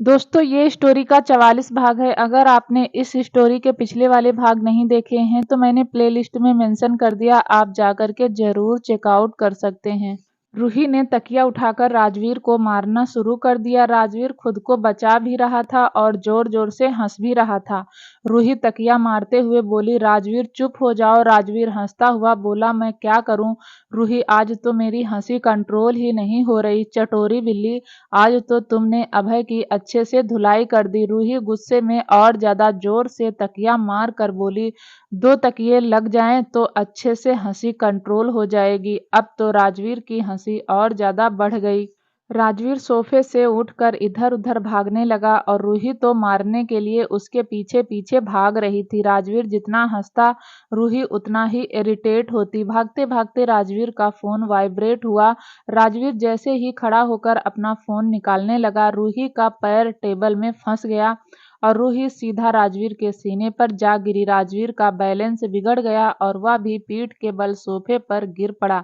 दोस्तों ये स्टोरी का 44 भाग है। अगर आपने इस स्टोरी के पिछले वाले भाग नहीं देखे हैं तो मैंने प्लेलिस्ट में मेंशन कर दिया, आप जाकर के जरूर चेकआउट कर सकते हैं। रूही ने तकिया उठाकर राजवीर को मारना शुरू कर दिया। राजवीर खुद को बचा भी रहा था और जोर जोर से हंस भी रहा था। रूही तकिया मारते हुए बोली, राजवीर चुप हो जाओ। राजवीर हंसता हुआ बोला, मैं क्या करूं रूही, आज तो मेरी हंसी कंट्रोल ही नहीं हो रही। चटोरी बिल्ली, आज तो तुमने अभय की अच्छे से धुलाई कर दी। रूही गुस्से में और ज्यादा जोर से तकिया मार कर बोली, दो तकिए लग जाएं तो अच्छे से हंसी कंट्रोल हो जाएगी। अब तो राजवीर की हंसी और ज्यादा बढ़ गई। राजवीर सोफे से उठकर इधर उधर भागने लगा और रूही तो मारने के लिए उसके पीछे पीछे भाग रही थी। राजवीर जितना हंसता रूही उतना ही इरिटेट होती। भागते भागते राजवीर का फोन वाइब्रेट हुआ। राजवीर जैसे ही खड़ा होकर अपना फोन निकालने लगा, रूही का पैर टेबल में फंस गया और रूही सीधा राजवीर के सीने पर जा गिरी। राजवीर का बैलेंस बिगड़ गया और वह भी पीठ के बल सोफे पर गिर पड़ा।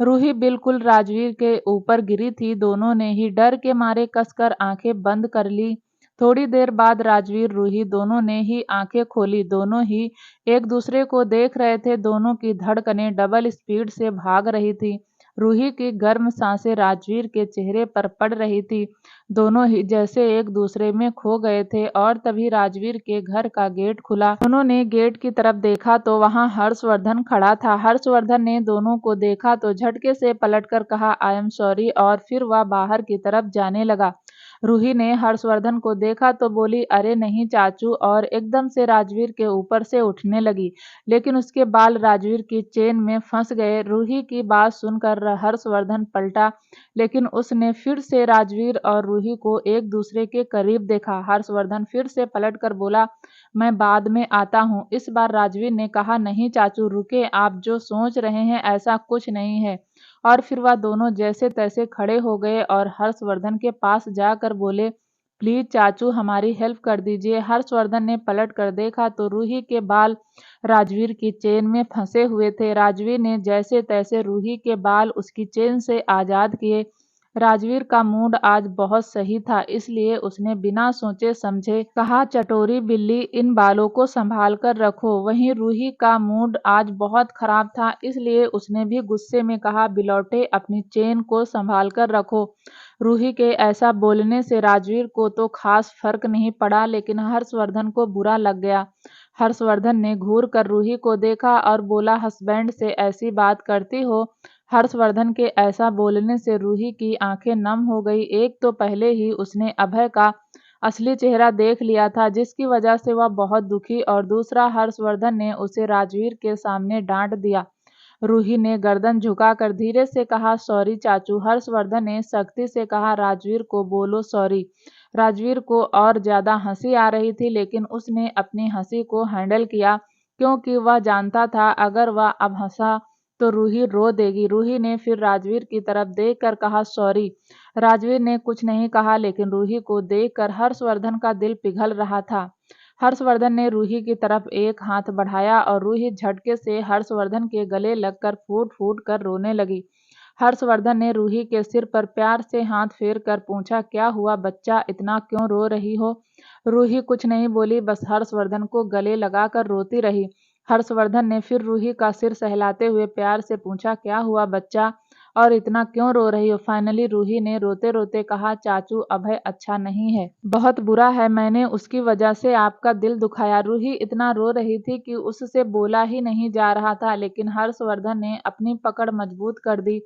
रूही बिल्कुल राजवीर के ऊपर गिरी थी। दोनों ने ही डर के मारे कसकर आंखें बंद कर ली। थोड़ी देर बाद राजवीर रूही दोनों ने ही आंखें खोली। दोनों ही एक दूसरे को देख रहे थे। दोनों की धड़कनें डबल स्पीड से भाग रही थी। रूही की गर्म सांसें राजवीर के चेहरे पर पड़ रही थी। दोनों ही जैसे एक दूसरे में खो गए थे और तभी राजवीर के घर का गेट खुला। उन्होंने गेट की तरफ देखा तो वहां हर्षवर्धन खड़ा था। हर्षवर्धन ने दोनों को देखा तो झटके से पलटकर कहा, आई एम सॉरी, और फिर वह बाहर की तरफ जाने लगा। रूही ने हर्षवर्धन को देखा तो बोली, अरे नहीं चाचू, और एकदम से राजवीर के ऊपर से उठने लगी। लेकिन उसके बाल राजवीर की चेन में फंस गए। रूही की बात सुनकर हर्षवर्धन पलटा, लेकिन उसने फिर से राजवीर और रूही को एक दूसरे के करीब देखा। हर्षवर्धन फिर से पलटकर बोला, मैं बाद में आता हूँ। इस बार राजवीर ने कहा, नहीं चाचू रुके, आप जो सोच रहे हैं ऐसा कुछ नहीं है। और फिर वह दोनों जैसे तैसे खड़े हो गए और हर्षवर्धन के पास जाकर बोले, प्लीज चाचू हमारी हेल्प कर दीजिए। हर्षवर्धन ने पलट कर देखा तो रूही के बाल राजवीर की चेन में फंसे हुए थे। राजवीर ने जैसे तैसे रूही के बाल उसकी चेन से आजाद किए। राजवीर का मूड आज बहुत सही था, इसलिए उसने बिना सोचे समझे कहा, चटोरी बिल्ली, इन बालों को संभाल कर रखो। वहीं रूही का मूड आज बहुत खराब था, इसलिए उसने भी गुस्से में कहा, बिलौटे, अपनी चेन को संभाल कर रखो। रूही के ऐसा बोलने से राजवीर को तो खास फर्क नहीं पड़ा, लेकिन हर्षवर्धन को बुरा लग गया। हर्षवर्धन ने घूर कर रूही को देखा और बोला, हस्बैंड से ऐसी बात करती हो। हर्षवर्धन के ऐसा बोलने से रूही की आंखें नम हो गई। एक तो पहले ही उसने अभय का असली चेहरा देख लिया था, जिसकी वजह से वह बहुत दुखी, और दूसरा हर्षवर्धन ने उसे राजवीर के सामने डांट दिया। रूही ने गर्दन झुकाकर धीरे से कहा, सॉरी चाचू। हर्षवर्धन ने सख्ती से कहा, राजवीर को बोलो सॉरी। राजवीर को और ज्यादा हंसी आ रही थी, लेकिन उसने अपनी हंसी को हैंडल किया, क्योंकि वह जानता था अगर वह अब हंसा तो रूही रो देगी। रूही ने फिर राजवीर की तरफ देखकर कहा, सॉरी। राजवीर ने कुछ नहीं कहा, लेकिन रूही को देखकर हर्षवर्धन का दिल पिघल रहा था। हर्षवर्धन ने रूही की तरफ एक हाथ बढ़ाया और रूही झटके से हर्षवर्धन के गले लगकर फूट फूट कर रोने लगी। हर्षवर्धन ने रूही के सिर पर प्यार से हाथ फेर कर पूछा, क्या हुआ बच्चा, इतना क्यों रो रही हो। रूही कुछ नहीं बोली, बस हर्षवर्धन को गले लगाकर रोती रही। हर्षवर्धन ने फिर रूही का सिर सहलाते हुए प्यार से पूछा, क्या हुआ बच्चा, और इतना क्यों रो रही हो। फाइनली रूही ने रोते रोते कहा, चाचू अभय अच्छा नहीं है, बहुत बुरा है, मैंने उसकी वजह से आपका दिल दुखाया। रूही इतना रो रही थी कि उससे बोला ही नहीं जा रहा था, लेकिन हर्षवर्धन ने अपनी पकड़ मजबूत कर दी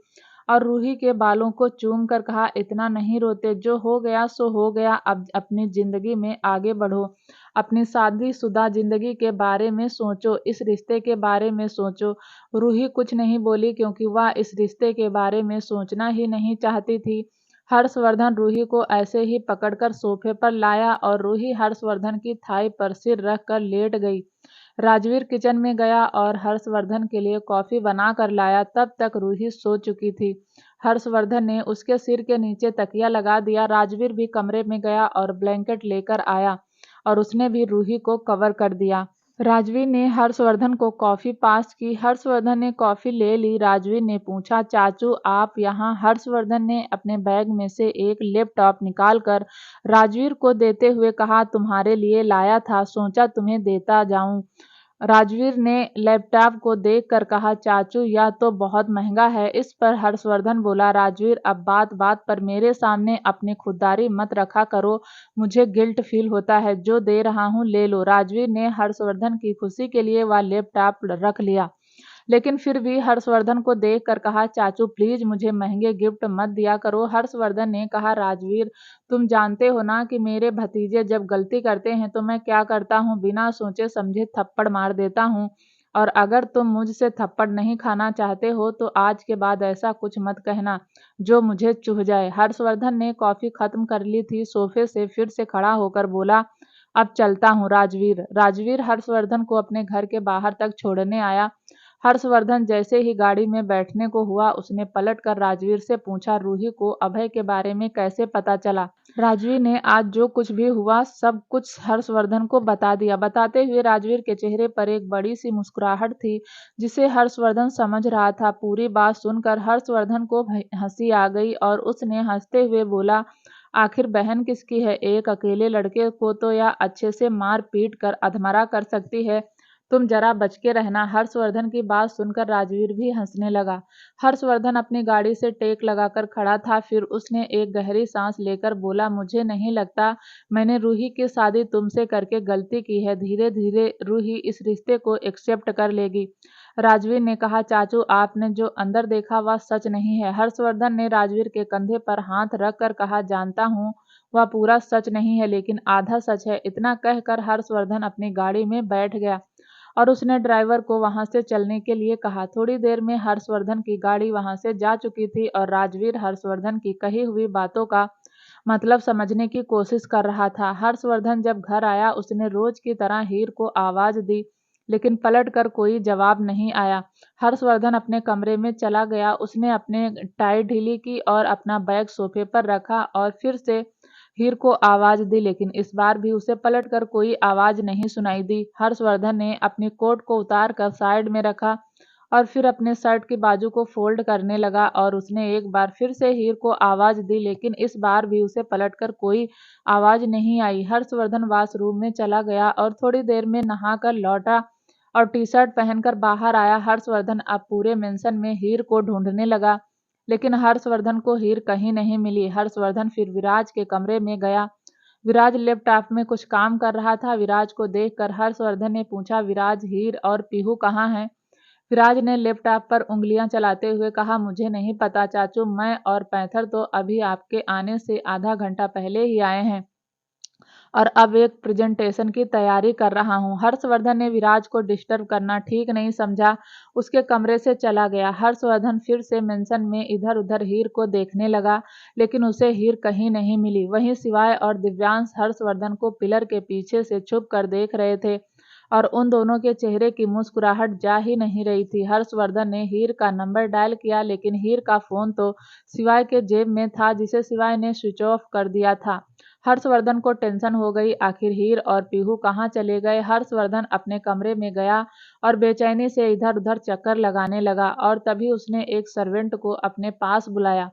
और रूही के बालों को चूम कर कहा, इतना नहीं रोते, जो हो गया सो हो गया, अब अपनी जिंदगी में आगे बढ़ो। अपनी शादीशुदा जिंदगी के बारे में सोचो, इस रिश्ते के बारे में सोचो। रूही कुछ नहीं बोली, क्योंकि वह इस रिश्ते के बारे में सोचना ही नहीं चाहती थी। हर्षवर्धन रूही को ऐसे ही पकड़कर सोफे पर लाया और रूही हर्षवर्धन की थाई पर सिर रखकर लेट गई। राजवीर किचन में गया और हर्षवर्धन के लिए कॉफी बना कर लाया। तब तक रूही सो चुकी थी। हर्षवर्धन ने उसके सिर के नीचे तकिया लगा दिया। राजवीर भी कमरे में गया और ब्लैंकेट लेकर आया और उसने भी रूही को कवर कर दिया। राजवीर ने हर्षवर्धन को कॉफी पास की। हर्षवर्धन ने कॉफी ले ली। राजवीर ने पूछा, चाचू आप यहाँ? हर्षवर्धन ने अपने बैग में से एक लैपटॉप निकालकर राजवीर को देते हुए कहा, तुम्हारे लिए लाया था, सोचा तुम्हें देता जाऊं। राजवीर ने लैपटॉप को देखकर कहा, चाचू यह तो बहुत महंगा है। इस पर हर्षवर्धन बोला, राजवीर अब बात बात पर मेरे सामने अपनी खुददारी मत रखा करो, मुझे गिल्ट फील होता है। जो दे रहा हूँ ले लो। राजवीर ने हर्षवर्धन की खुशी के लिए वह लैपटॉप रख लिया, लेकिन फिर भी हर्षवर्धन को देखकर कहा, चाचू प्लीज मुझे महंगे गिफ्ट मत दिया करो। हर्षवर्धन ने कहा, राजवीर तुम जानते हो ना कि मेरे भतीजे जब गलती करते हैं तो मैं क्या करता हूँ, बिना सोचे समझे थप्पड़ मार देता हूँ। और अगर तुम मुझसे थप्पड़ नहीं खाना चाहते हो तो आज के बाद ऐसा कुछ मत कहना जो मुझे चुभ जाए। हर्षवर्धन ने कॉफी खत्म कर ली थी। सोफे से फिर से खड़ा होकर बोला, अब चलता हूँ राजवीर। राजवीर हर्षवर्धन को अपने घर के बाहर तक छोड़ने आया। हर्षवर्धन जैसे ही गाड़ी में बैठने को हुआ, उसने पलटकर राजवीर से पूछा, रूही को अभय के बारे में कैसे पता चला? राजवीर ने आज जो कुछ भी हुआ सब कुछ हर्षवर्धन को बता दिया। बताते हुए राजवीर के चेहरे पर एक बड़ी सी मुस्कुराहट थी, जिसे हर्षवर्धन समझ रहा था। पूरी बात सुनकर हर्षवर्धन को हंसी आ गई और उसने हंसते हुए बोला, आखिर बहन किसकी है? एक अकेले लड़के को तो यह अच्छे से मार पीट कर अधमरा कर सकती है। तुम जरा बच के रहना। हर्षवर्धन की बात सुनकर राजवीर भी हंसने लगा। हर्षवर्धन अपनी गाड़ी से टेक लगाकर खड़ा था। फिर उसने एक गहरी सांस लेकर बोला, मुझे नहीं लगता मैंने रूही की शादी तुमसे करके गलती की है। धीरे धीरे रूही इस रिश्ते को एक्सेप्ट कर लेगी। राजवीर ने कहा, चाचू आपने जो अंदर देखा वह सच नहीं है। हर्षवर्धन ने राजवीर के कंधे पर हाथ रखकर कहा, जानता हूँ वह पूरा सच नहीं है, लेकिन आधा सच है। इतना कहकर हर्षवर्धन अपनी गाड़ी में बैठ गया और उसने ड्राइवर को वहां से चलने के लिए कहा। थोड़ी देर में हर्षवर्धन की गाड़ी वहां से जा चुकी थी और राजवीर हर्षवर्धन की कही हुई बातों का मतलब समझने की कोशिश कर रहा था। हर्षवर्धन जब घर आया उसने रोज की तरह हीर को आवाज दी, लेकिन पलट कर कोई जवाब नहीं आया। हर्षवर्धन अपने कमरे में चला गया। उसने अपने टाई ढीली की और अपना बैग सोफे पर रखा और फिर से हीर को आवाज दी, लेकिन इस बार भी उसे पलटकर कोई आवाज नहीं सुनाई दी। हर्षवर्धन ने अपनी कोट को उतार कर साइड में रखा और फिर अपने शर्ट की बाजू को फोल्ड करने लगा और उसने एक बार फिर से हीर को आवाज दी, लेकिन इस बार भी उसे पलटकर कोई आवाज नहीं आई। हर्षवर्धन वॉशरूम में चला गया और थोड़ी देर में नहाकर लौटा और टी शर्ट पहनकर बाहर आया। हर्षवर्धन अब पूरे मेंशन में हीर को ढूंढने लगा, लेकिन हर्षवर्धन को हीर कहीं नहीं मिली। हर्षवर्धन फिर विराज के कमरे में गया। विराज लैपटॉप में कुछ काम कर रहा था। विराज को देखकर हर्षवर्धन ने पूछा, विराज हीर और पीहू कहाँ हैं? विराज ने लैपटॉप पर उंगलियां चलाते हुए कहा, मुझे नहीं पता चाचू, मैं और पैंथर तो अभी आपके आने से आधा घंटा पहले ही आए हैं और अब एक प्रेजेंटेशन की तैयारी कर रहा हूँ। हर्षवर्धन ने विराज को डिस्टर्ब करना ठीक नहीं समझा, उसके कमरे से चला गया। हर्षवर्धन फिर से मेंशन में इधर उधर हीर को देखने लगा, लेकिन उसे हीर कहीं नहीं मिली। वहीं शिवाय और दिव्यांश हर्षवर्धन को पिलर के पीछे से छुप कर देख रहे थे और उन दोनों के चेहरे की मुस्कुराहट जा ही नहीं रही थी। हर्षवर्धन ने हीर का नंबर डायल किया, लेकिन हीर का फोन तो शिवाय के जेब में था, जिसे शिवाय ने स्विच ऑफ कर दिया था। हर्षवर्धन को टेंशन हो गई, आखिर हीर और पीहू कहाँ चले गए। हर्षवर्धन अपने कमरे में गया और बेचैनी से इधर उधर चक्कर लगाने लगा और तभी उसने एक सर्वेंट को अपने पास बुलाया।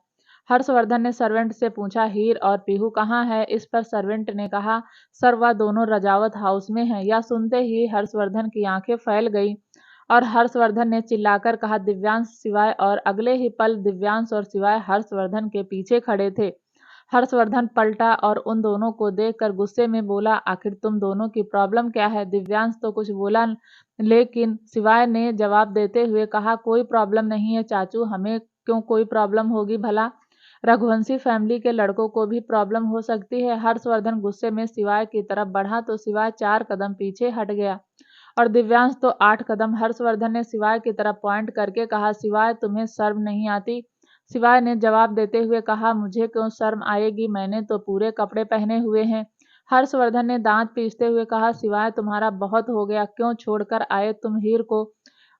हर्षवर्धन ने सर्वेंट से पूछा, हीर और पीहू कहाँ है? इस पर सर्वेंट ने कहा, सर वह दोनों रजावत हाउस में हैं। यह सुनते ही हर्षवर्धन की आंखें फैल गई और हर्षवर्धन ने चिल्लाकर कहा, दिव्यांश शिवाय, और अगले ही पल दिव्यांश और शिवाय हर्षवर्धन के पीछे खड़े थे। हर्षवर्धन पलटा और उन दोनों को देखकर गुस्से में बोला, आखिर तुम दोनों की प्रॉब्लम क्या है? दिव्यांश तो कुछ बोला, लेकिन शिवाय ने जवाब देते हुए कहा, कोई प्रॉब्लम नहीं है चाचू, हमें क्यों कोई प्रॉब्लम होगी भला? रघुवंशी फैमिली के लड़कों को भी प्रॉब्लम हो सकती है। हर्षवर्धन गुस्से में शिवाय की तरफ बढ़ा तो शिवाय 4 कदम पीछे हट गया और दिव्यांश तो 8 कदम। हर्षवर्धन ने शिवाय की तरफ पॉइंट करके कहा, शिवाय तुम्हें शर्म नहीं आती? शिवाय ने जवाब देते हुए कहा, मुझे क्यों शर्म आएगी, मैंने तो पूरे कपड़े पहने हुए हैं। हर्षवर्धन ने दांत पीसते हुए कहा, शिवाय तुम्हारा बहुत हो गया, क्यों छोड़कर आए तुम हीर को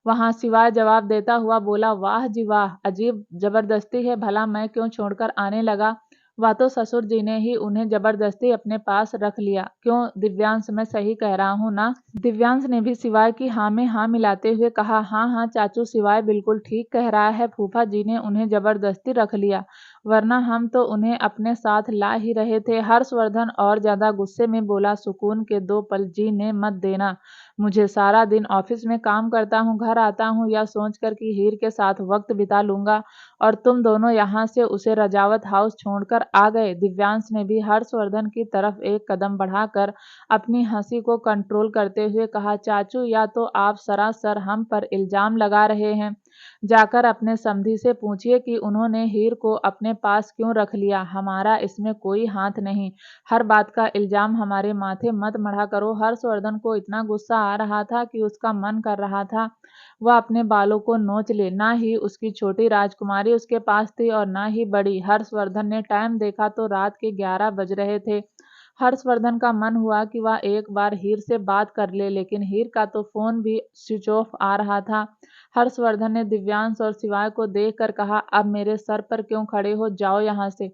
वहां? शिवाय जवाब देता हुआ बोला, वाह जी वाह, अजीब जबरदस्ती है, भला मैं क्यों छोड़कर आने लगा? वह तो ससुर जी ने ही उन्हें जबरदस्ती अपने पास रख लिया। क्यों दिव्यांश, मैं सही कह रहा हूँ ना? दिव्यांश ने भी शिवाय की हाँ में हाँ मिलाते हुए कहा, हाँ हाँ चाचू, शिवाय बिल्कुल ठीक कह रहा है। फूफा जी ने उन्हें जबरदस्ती रख लिया, वरना हम तो उन्हें अपने साथ ला ही रहे थे। हर्षवर्धन और ज्यादा गुस्से में बोला, सुकून के 2 पल जीने मत देना मुझे। सारा दिन ऑफिस में काम करता हूँ, घर आता हूँ यह सोचकर कि हीर के साथ वक्त बिता लूंगा, और तुम दोनों यहाँ से उसे रजावत हाउस छोड़कर आ गए। दिव्यांश ने भी हर्षवर्धन की तरफ एक कदम बढ़ाकर अपनी हंसी को कंट्रोल करते हुए कहा, चाचू या तो आप सरासर हम पर इल्जाम लगा रहे हैं। जाकर अपने समधी से पूछिए कि उन्होंने हीर को अपने पास क्यों रख लिया। हमारा इसमें कोई हाथ नहीं। हर बात का इल्जाम हमारे माथे मत मढ़ा करो। हर्षवर्धन को इतना गुस्सा आ रहा था कि उसका मन कर रहा था वह अपने बालों को नोच ले। ना ही उसकी छोटी राजकुमारी उसके पास थी और ना ही बड़ी। हर्षवर्धन ने टाइम देखा तो रात के 11 बज रहे थे। हर्षवर्धन का मन हुआ कि वह एक बार हीर से बात कर ले, लेकिन हीर का तो फोन भी स्विच ऑफ आ रहा था। हर्षवर्धन ने दिव्यांश और शिवाय को देखकर कहा, अब मेरे सर पर क्यों खड़े हो, जाओ यहाँ से।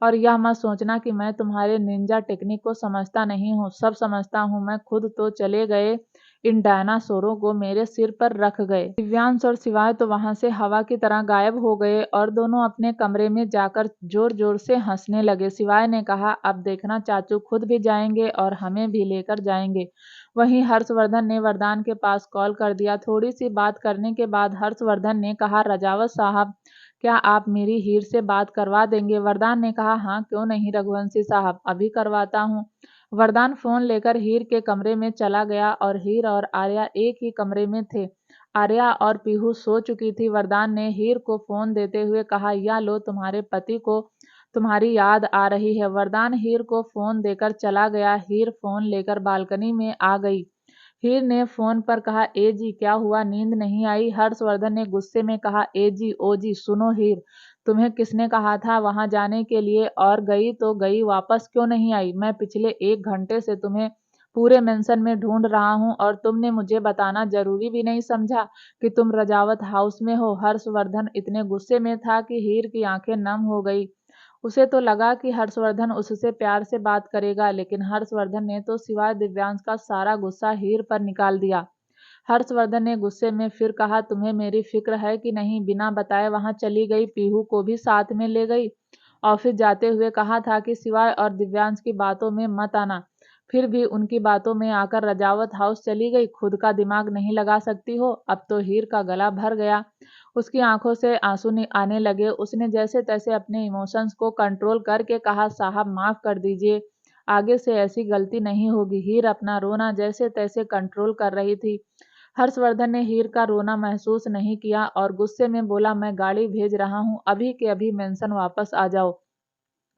और यह मत सोचना कि मैं तुम्हारे निंजा टेक्निक को समझता नहीं हूँ, सब समझता हूँ मैं खुद। तो चले गए इन डायनासोरों को मेरे सिर पर रख गए। दिव्यांश और शिवाय तो वहां से हवा की तरह गायब हो गए और दोनों अपने कमरे में जाकर जोर जोर से हंसने लगे। शिवाय ने कहा, अब देखना चाचू खुद भी जाएंगे और हमें भी लेकर जाएंगे। वहीं हर्षवर्धन ने वरदान के पास कॉल कर दिया। थोड़ी सी बात करने के बाद हर्षवर्धन ने कहा, रजावत साहब, क्या आप मेरी हीर से बात करवा देंगे? वरदान ने कहा, हाँ क्यों नहीं रघुवंशी साहब, अभी करवाता हूँ। वरदान फोन लेकर हीर के कमरे में चला गया और हीर और आर्या एक ही कमरे में थे। आर्या और पीहू सो चुकी थी। वरदान ने हीर को फोन देते हुए कहा, या लो, तुम्हारे पति को तुम्हारी याद आ रही है। वरदान हीर को फोन देकर चला गया। हीर फोन लेकर बालकनी में आ गई। हीर ने फोन पर कहा, ए जी क्या हुआ, नींद नहीं आई? हर्षवर्धन ने गुस्से में कहा, ए जी ओ जी, सुनो हीर, तुम्हें किसने कहा था वहां जाने के लिए? और गई तो गई, वापस क्यों नहीं आई? मैं पिछले 1 घंटे से तुम्हें पूरे मेंशन में ढूंढ रहा हूं और तुमने मुझे बताना जरूरी भी नहीं समझा कि तुम रजावत हाउस में हो। हर्षवर्धन इतने गुस्से में था कि हीर की आंखें नम हो गई। उसे तो लगा कि हर्षवर्धन उससे प्यार से बात करेगा, लेकिन हर्षवर्धन ने तो सिवाय दिव्यांश का सारा गुस्सा हीर पर निकाल दिया। हर्षवर्धन ने गुस्से में फिर कहा, तुम्हें मेरी फिक्र है कि नहीं? बिना बताए वहां चली गई, पीहू को भी साथ में ले गई। ऑफिस जाते हुए कहा था कि सिवाय और दिव्यांश की बातों में मत आना, फिर भी उनकी बातों में आकर रजावत हाउस चली गई। खुद का दिमाग नहीं लगा सकती हो? अब तो हीर का गला भर गया। उसकी आंखों से आंसू आने लगे। उसने जैसे तैसे अपने इमोशंस को कंट्रोल करके कहा, साहब माफ कर दीजिए, आगे से ऐसी गलती नहीं होगी। हीर अपना रोना जैसे तैसे कंट्रोल कर रही थी। हर्षवर्धन ने हीर का रोना महसूस नहीं किया और गुस्से में बोला, मैं गाड़ी भेज रहा हूँ, अभी के अभी मेंशन वापस आ जाओ।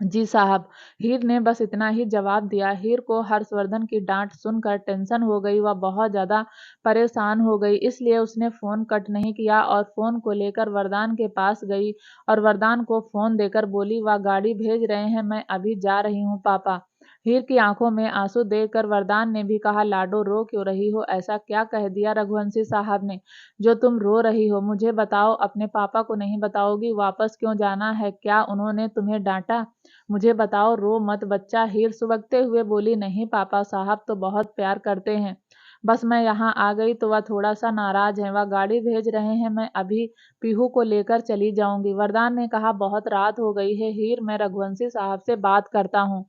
जी साहब। हीर ने बस इतना ही जवाब दिया। हीर को हर्षवर्धन की डांट सुनकर टेंशन हो गई। वह बहुत ज्यादा परेशान हो गई, इसलिए उसने फोन कट नहीं किया और फोन को लेकर वरदान के पास गई और वरदान को फोन देकर बोली, वह गाड़ी भेज रहे हैं, मैं अभी जा रही हूँ पापा। हीर की आंखों में आंसू देखकर वरदान ने भी कहा, लाडो रो क्यों रही हो? ऐसा क्या कह दिया रघुवंशी साहब ने जो तुम रो रही हो? मुझे बताओ, अपने पापा को नहीं बताओगी? वापस क्यों जाना है? क्या उन्होंने तुम्हें डांटा? मुझे बताओ, रो मत बच्चा। हीर सुबकते हुए बोली, नहीं पापा साहब तो बहुत प्यार करते हैं, बस मैं यहाँ आ गई तो वह थोड़ा सा नाराज है। वह गाड़ी भेज रहे हैं, मैं अभी पीहू को लेकर चली जाऊंगी। वरदान ने कहा, बहुत रात हो गई है हीर, मैं रघुवंशी साहब से बात करता हूँ।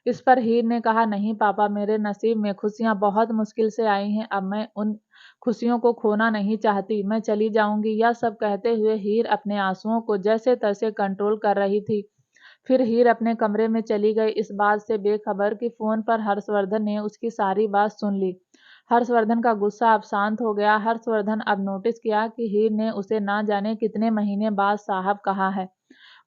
इस पर हीर ने कहा, नहीं पापा, मेरे नसीब में खुशियां बहुत मुश्किल से आई हैं, अब मैं उन खुशियों को खोना नहीं चाहती, मैं चली जाऊंगी। यह सब कहते हुए हीर अपने आंसुओं को जैसे तैसे कंट्रोल कर रही थी। फिर हीर अपने कमरे में चली गई, इस बात से बेखबर कि फोन पर हर्षवर्धन ने उसकी सारी बात सुन ली। हर्षवर्धन का गुस्सा अब शांत हो गया। हर्षवर्धन अब नोटिस किया कि हीर ने उसे ना जाने कितने महीने बाद साहब कहा है।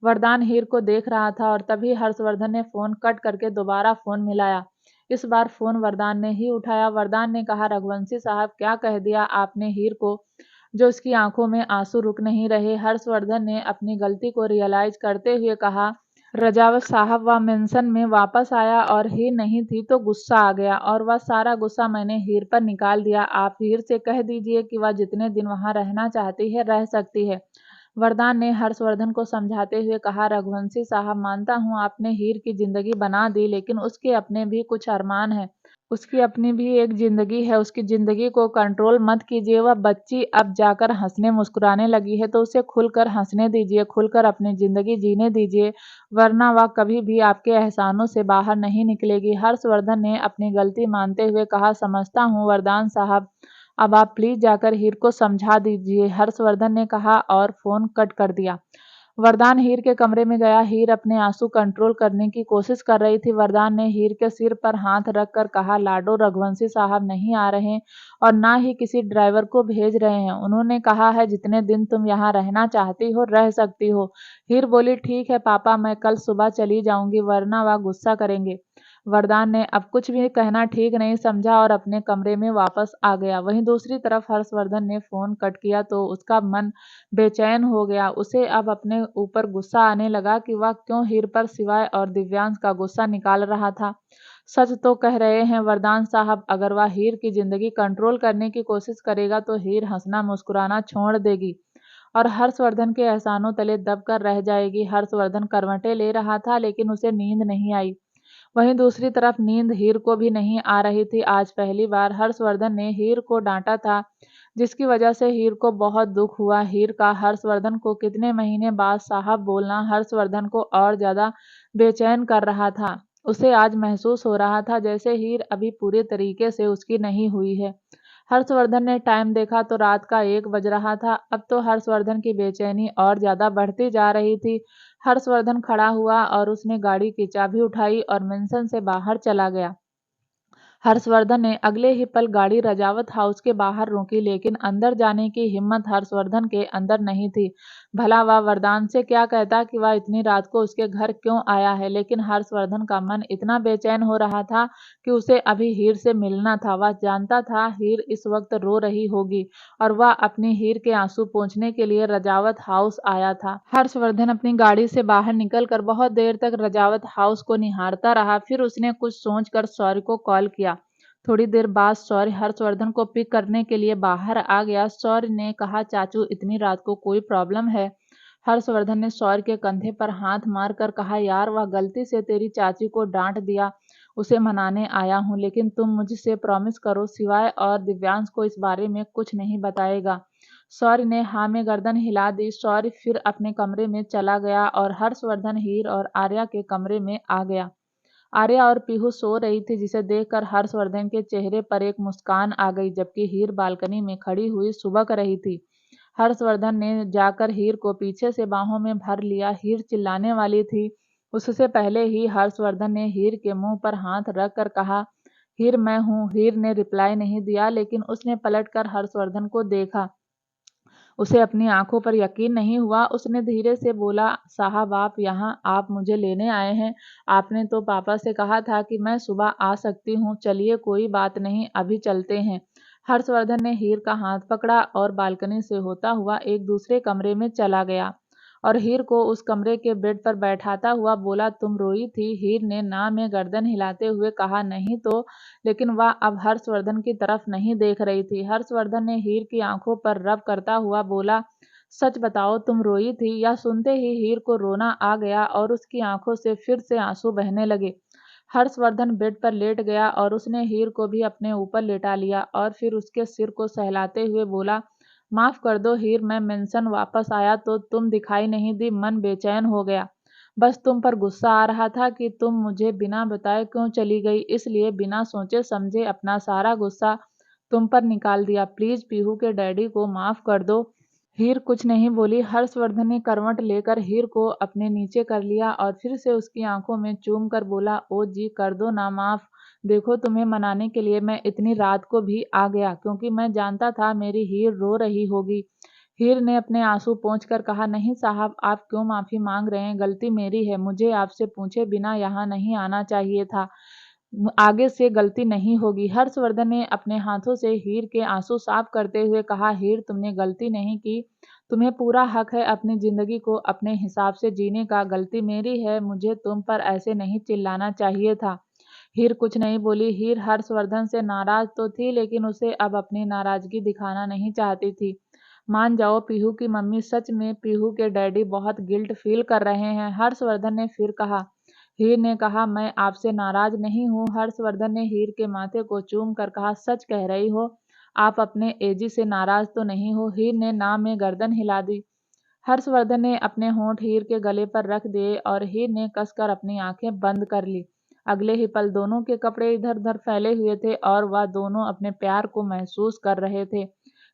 वरदान हीर को देख रहा था और तभी हर्षवर्धन ने फोन कट करके दोबारा फोन मिलाया। इस बार फोन वरदान ने ही उठाया। वरदान ने कहा, रघुवंशी साहब, क्या कह दिया आपने हीर को जो उसकी आंखों में आंसू रुक नहीं रहे? हर्षवर्धन ने अपनी गलती को रियलाइज करते हुए कहा, रजावत साहब, वह मेंशन में वापस आया और हीर नहीं थी तो गुस्सा आ गया और वह सारा गुस्सा मैंने हीर पर निकाल दिया। आप हीर से कह दीजिए कि वह जितने दिन वहां रहना चाहती है रह सकती है, वरदान ने हर्षवर्धन को समझाते हुए कहा, रघुवंशी साहब, मानता हूँ आपने हीर की जिंदगी बना दी, लेकिन उसके अपने भी कुछ अरमान है। उसकी अपनी भी एक जिंदगी है। उसकी जिंदगी को कंट्रोल मत कीजिए। वह बच्ची अब जाकर हंसने मुस्कुराने लगी है तो उसे खुलकर हंसने दीजिए, खुलकर अपनी जिंदगी जीने दीजिए, वरना वह कभी भी आपके एहसानों से बाहर नहीं निकलेगी। हर्षवर्धन ने अपनी गलती मानते हुए कहा, समझता हूँ वरदान साहब, अब आप प्लीज जाकर हीर को समझा दीजिए। हर्षवर्धन ने कहा और फोन कट कर दिया। वरदान हीर के कमरे में गया। हीर अपने आंसू कंट्रोल करने की कोशिश कर रही थी। वरदान ने हीर के सिर पर हाथ रखकर कहा, लाडो, रघुवंशी साहब नहीं आ रहे और ना ही किसी ड्राइवर को भेज रहे हैं। उन्होंने कहा है जितने दिन तुम यहाँ रहना चाहती हो रह सकती हो। हीर बोली, ठीक है पापा, मैं कल सुबह चली जाऊंगी, वरना वह गुस्सा करेंगे। वरदान ने अब कुछ भी कहना ठीक नहीं समझा और अपने कमरे में वापस आ गया। वहीं दूसरी तरफ हर्षवर्धन ने फोन कट किया तो उसका मन बेचैन हो गया। उसे अब अपने ऊपर गुस्सा आने लगा कि वह क्यों हीर पर सिवाय और दिव्यांश का गुस्सा निकाल रहा था। सच तो कह रहे हैं वरदान साहब, अगर वह हीर की जिंदगी कंट्रोल करने की कोशिश करेगा तो हीर हंसना मुस्कुराना छोड़ देगी और हर्षवर्धन के एहसानों तले दबकर रह जाएगी। हर्षवर्धन करवटें ले रहा था लेकिन उसे नींद नहीं आई। वहीं दूसरी तरफ नींद हीर को भी नहीं आ रही थी। आज पहली बार हर्षवर्धन ने हीर को डांटा था, जिसकी वजह से हीर को बहुत दुख हुआ। हीर का हर्षवर्धन को कितने महीने बाद साहब बोलना हर्षवर्धन को और ज्यादा बेचैन कर रहा था। उसे आज महसूस हो रहा था जैसे हीर अभी पूरे तरीके से उसकी नहीं हुई है। हर्षवर्धन ने टाइम देखा तो रात का 1 बज रहा था। अब तो हर्षवर्धन की बेचैनी और ज्यादा बढ़ती जा रही थी। हर्षवर्धन खड़ा हुआ और उसने गाड़ी की चाबी उठाई और मेंशन से बाहर चला गया। हर्षवर्धन ने अगले ही पल गाड़ी रजावत हाउस के बाहर रोकी, लेकिन अंदर जाने की हिम्मत हर्षवर्धन के अंदर नहीं थी। भला वह वरदान से क्या कहता कि वह इतनी रात को उसके घर क्यों आया है, लेकिन हर्षवर्धन का मन इतना बेचैन हो रहा था कि उसे अभी हीर से मिलना था। वह जानता था हीर इस वक्त रो रही होगी और वह अपनी हीर के आंसू पोंछने के लिए रजावत हाउस आया था। हर्षवर्धन अपनी गाड़ी से बाहर निकलकर बहुत देर तक रजावत हाउस को निहारता रहा। फिर उसने कुछ सोचकर सौर्य को कॉल किया। थोड़ी देर बाद सौर्य हर्षवर्धन को पिक करने के लिए बाहर आ गया। सौर्य ने कहा, चाचू, इतनी रात को कोई प्रॉब्लम है? हर्षवर्धन ने सौर्य के कंधे पर हाथ मारकर कहा, यार, वह गलती से तेरी चाची को डांट दिया, उसे मनाने आया हूँ, लेकिन तुम मुझसे प्रॉमिस करो सिवाय और दिव्यांश को इस बारे में कुछ नहीं बताएगा। सौर्य ने हाँ में गर्दन हिला दी। सौर्य फिर अपने कमरे में चला गया और हर्षवर्धन हीर और आर्या के कमरे में आ गया। आर्या और पीहू सो रही थी, जिसे देखकर हर्षवर्धन के चेहरे पर एक मुस्कान आ गई, जबकि हीर बालकनी में खड़ी हुई सुबक रही थी। हर्षवर्धन ने जाकर हीर को पीछे से बाहों में भर लिया। हीर चिल्लाने वाली थी। उससे पहले ही हर्षवर्धन ने हीर के मुंह पर हाथ रखकर कहा, हीर, मैं हूँ। हीर ने रिप्लाई नहीं दिया, लेकिन उसने पलटकर हर्षवर्धन को देखा। उसे अपनी आंखों पर यकीन नहीं हुआ। उसने धीरे से बोला, साहब, आप यहाँ? आप मुझे लेने आए हैं? आपने तो पापा से कहा था कि मैं सुबह आ सकती हूँ। चलिए, कोई बात नहीं, अभी चलते हैं। हर्षवर्धन ने हीर का हाथ पकड़ा और बालकनी से होता हुआ एक दूसरे कमरे में चला गया और हीर को उस कमरे के बेड पर बैठाता हुआ बोला, तुम रोई थी? हीर ने ना में गर्दन हिलाते हुए कहा, नहीं तो। लेकिन वह अब हर्षवर्धन की तरफ नहीं देख रही थी। हर्षवर्धन ने हीर की आंखों पर रब करता हुआ बोला, सच बताओ, तुम रोई थी? यह सुनते ही हीर को रोना आ गया और उसकी आंखों से फिर से आंसू बहने लगे। हर्षवर्धन बेड पर लेट गया और उसने हीर को भी अपने ऊपर लेटा लिया और फिर उसके सिर को सहलाते हुए बोला, माफ कर दो हीर, मैं मेंशन वापस आया तो तुम दिखाई नहीं दी, मन बेचैन हो गया। बस तुम पर गुस्सा आ रहा था कि तुम मुझे बिना बताए क्यों चली गई, इसलिए बिना सोचे समझे अपना सारा गुस्सा तुम पर निकाल दिया। प्लीज पीहू के डैडी को माफ कर दो। हीर कुछ नहीं बोली। हर्षवर्धन ने करवट लेकर हीर को अपने नीचे कर लिया और फिर से उसकी आंखों में चूम कर बोला, ओ जी, कर दो ना माफ। देखो, तुम्हें मनाने के लिए मैं इतनी रात को भी आ गया, क्योंकि मैं जानता था मेरी हीर रो रही होगी। हीर ने अपने आंसू पोंछकर कहा, नहीं साहब, आप क्यों माफी मांग रहे हैं? गलती मेरी है, मुझे आपसे पूछे बिना यहाँ नहीं आना चाहिए था। आगे से गलती नहीं होगी। हर्षवर्धन ने अपने हाथों से हीर के आंसू साफ करते हुए कहा, हीर, तुमने गलती नहीं की। तुम्हें पूरा हक है अपनी जिंदगी को अपने हिसाब से जीने का। गलती मेरी है, मुझे तुम पर ऐसे नहीं चिल्लाना चाहिए था। हीर कुछ नहीं बोली। हीर हर्षवर्धन से नाराज तो थी, लेकिन उसे अब अपनी नाराजगी दिखाना नहीं चाहती थी। मान जाओ पीहू की मम्मी, सच में पीहू के डैडी बहुत गिल्ट फील कर रहे हैं। हर्षवर्धन ने फिर कहा। हीर ने कहा, मैं आपसे नाराज नहीं हूँ। हर्षवर्धन ने हीर के माथे को चूम कर कहा, सच कह रही हो? आप अपने एजी से नाराज तो नहीं हो? हीर ने ना में गर्दन हिला दी। हर्षवर्धन ने अपने होंठ हीर के गले पर रख दिए और हीर ने कसकर अपनी आंखें बंद कर ली। अगले ही पल दोनों के कपड़े इधर उधर फैले हुए थे और वह दोनों अपने प्यार को महसूस कर रहे थे।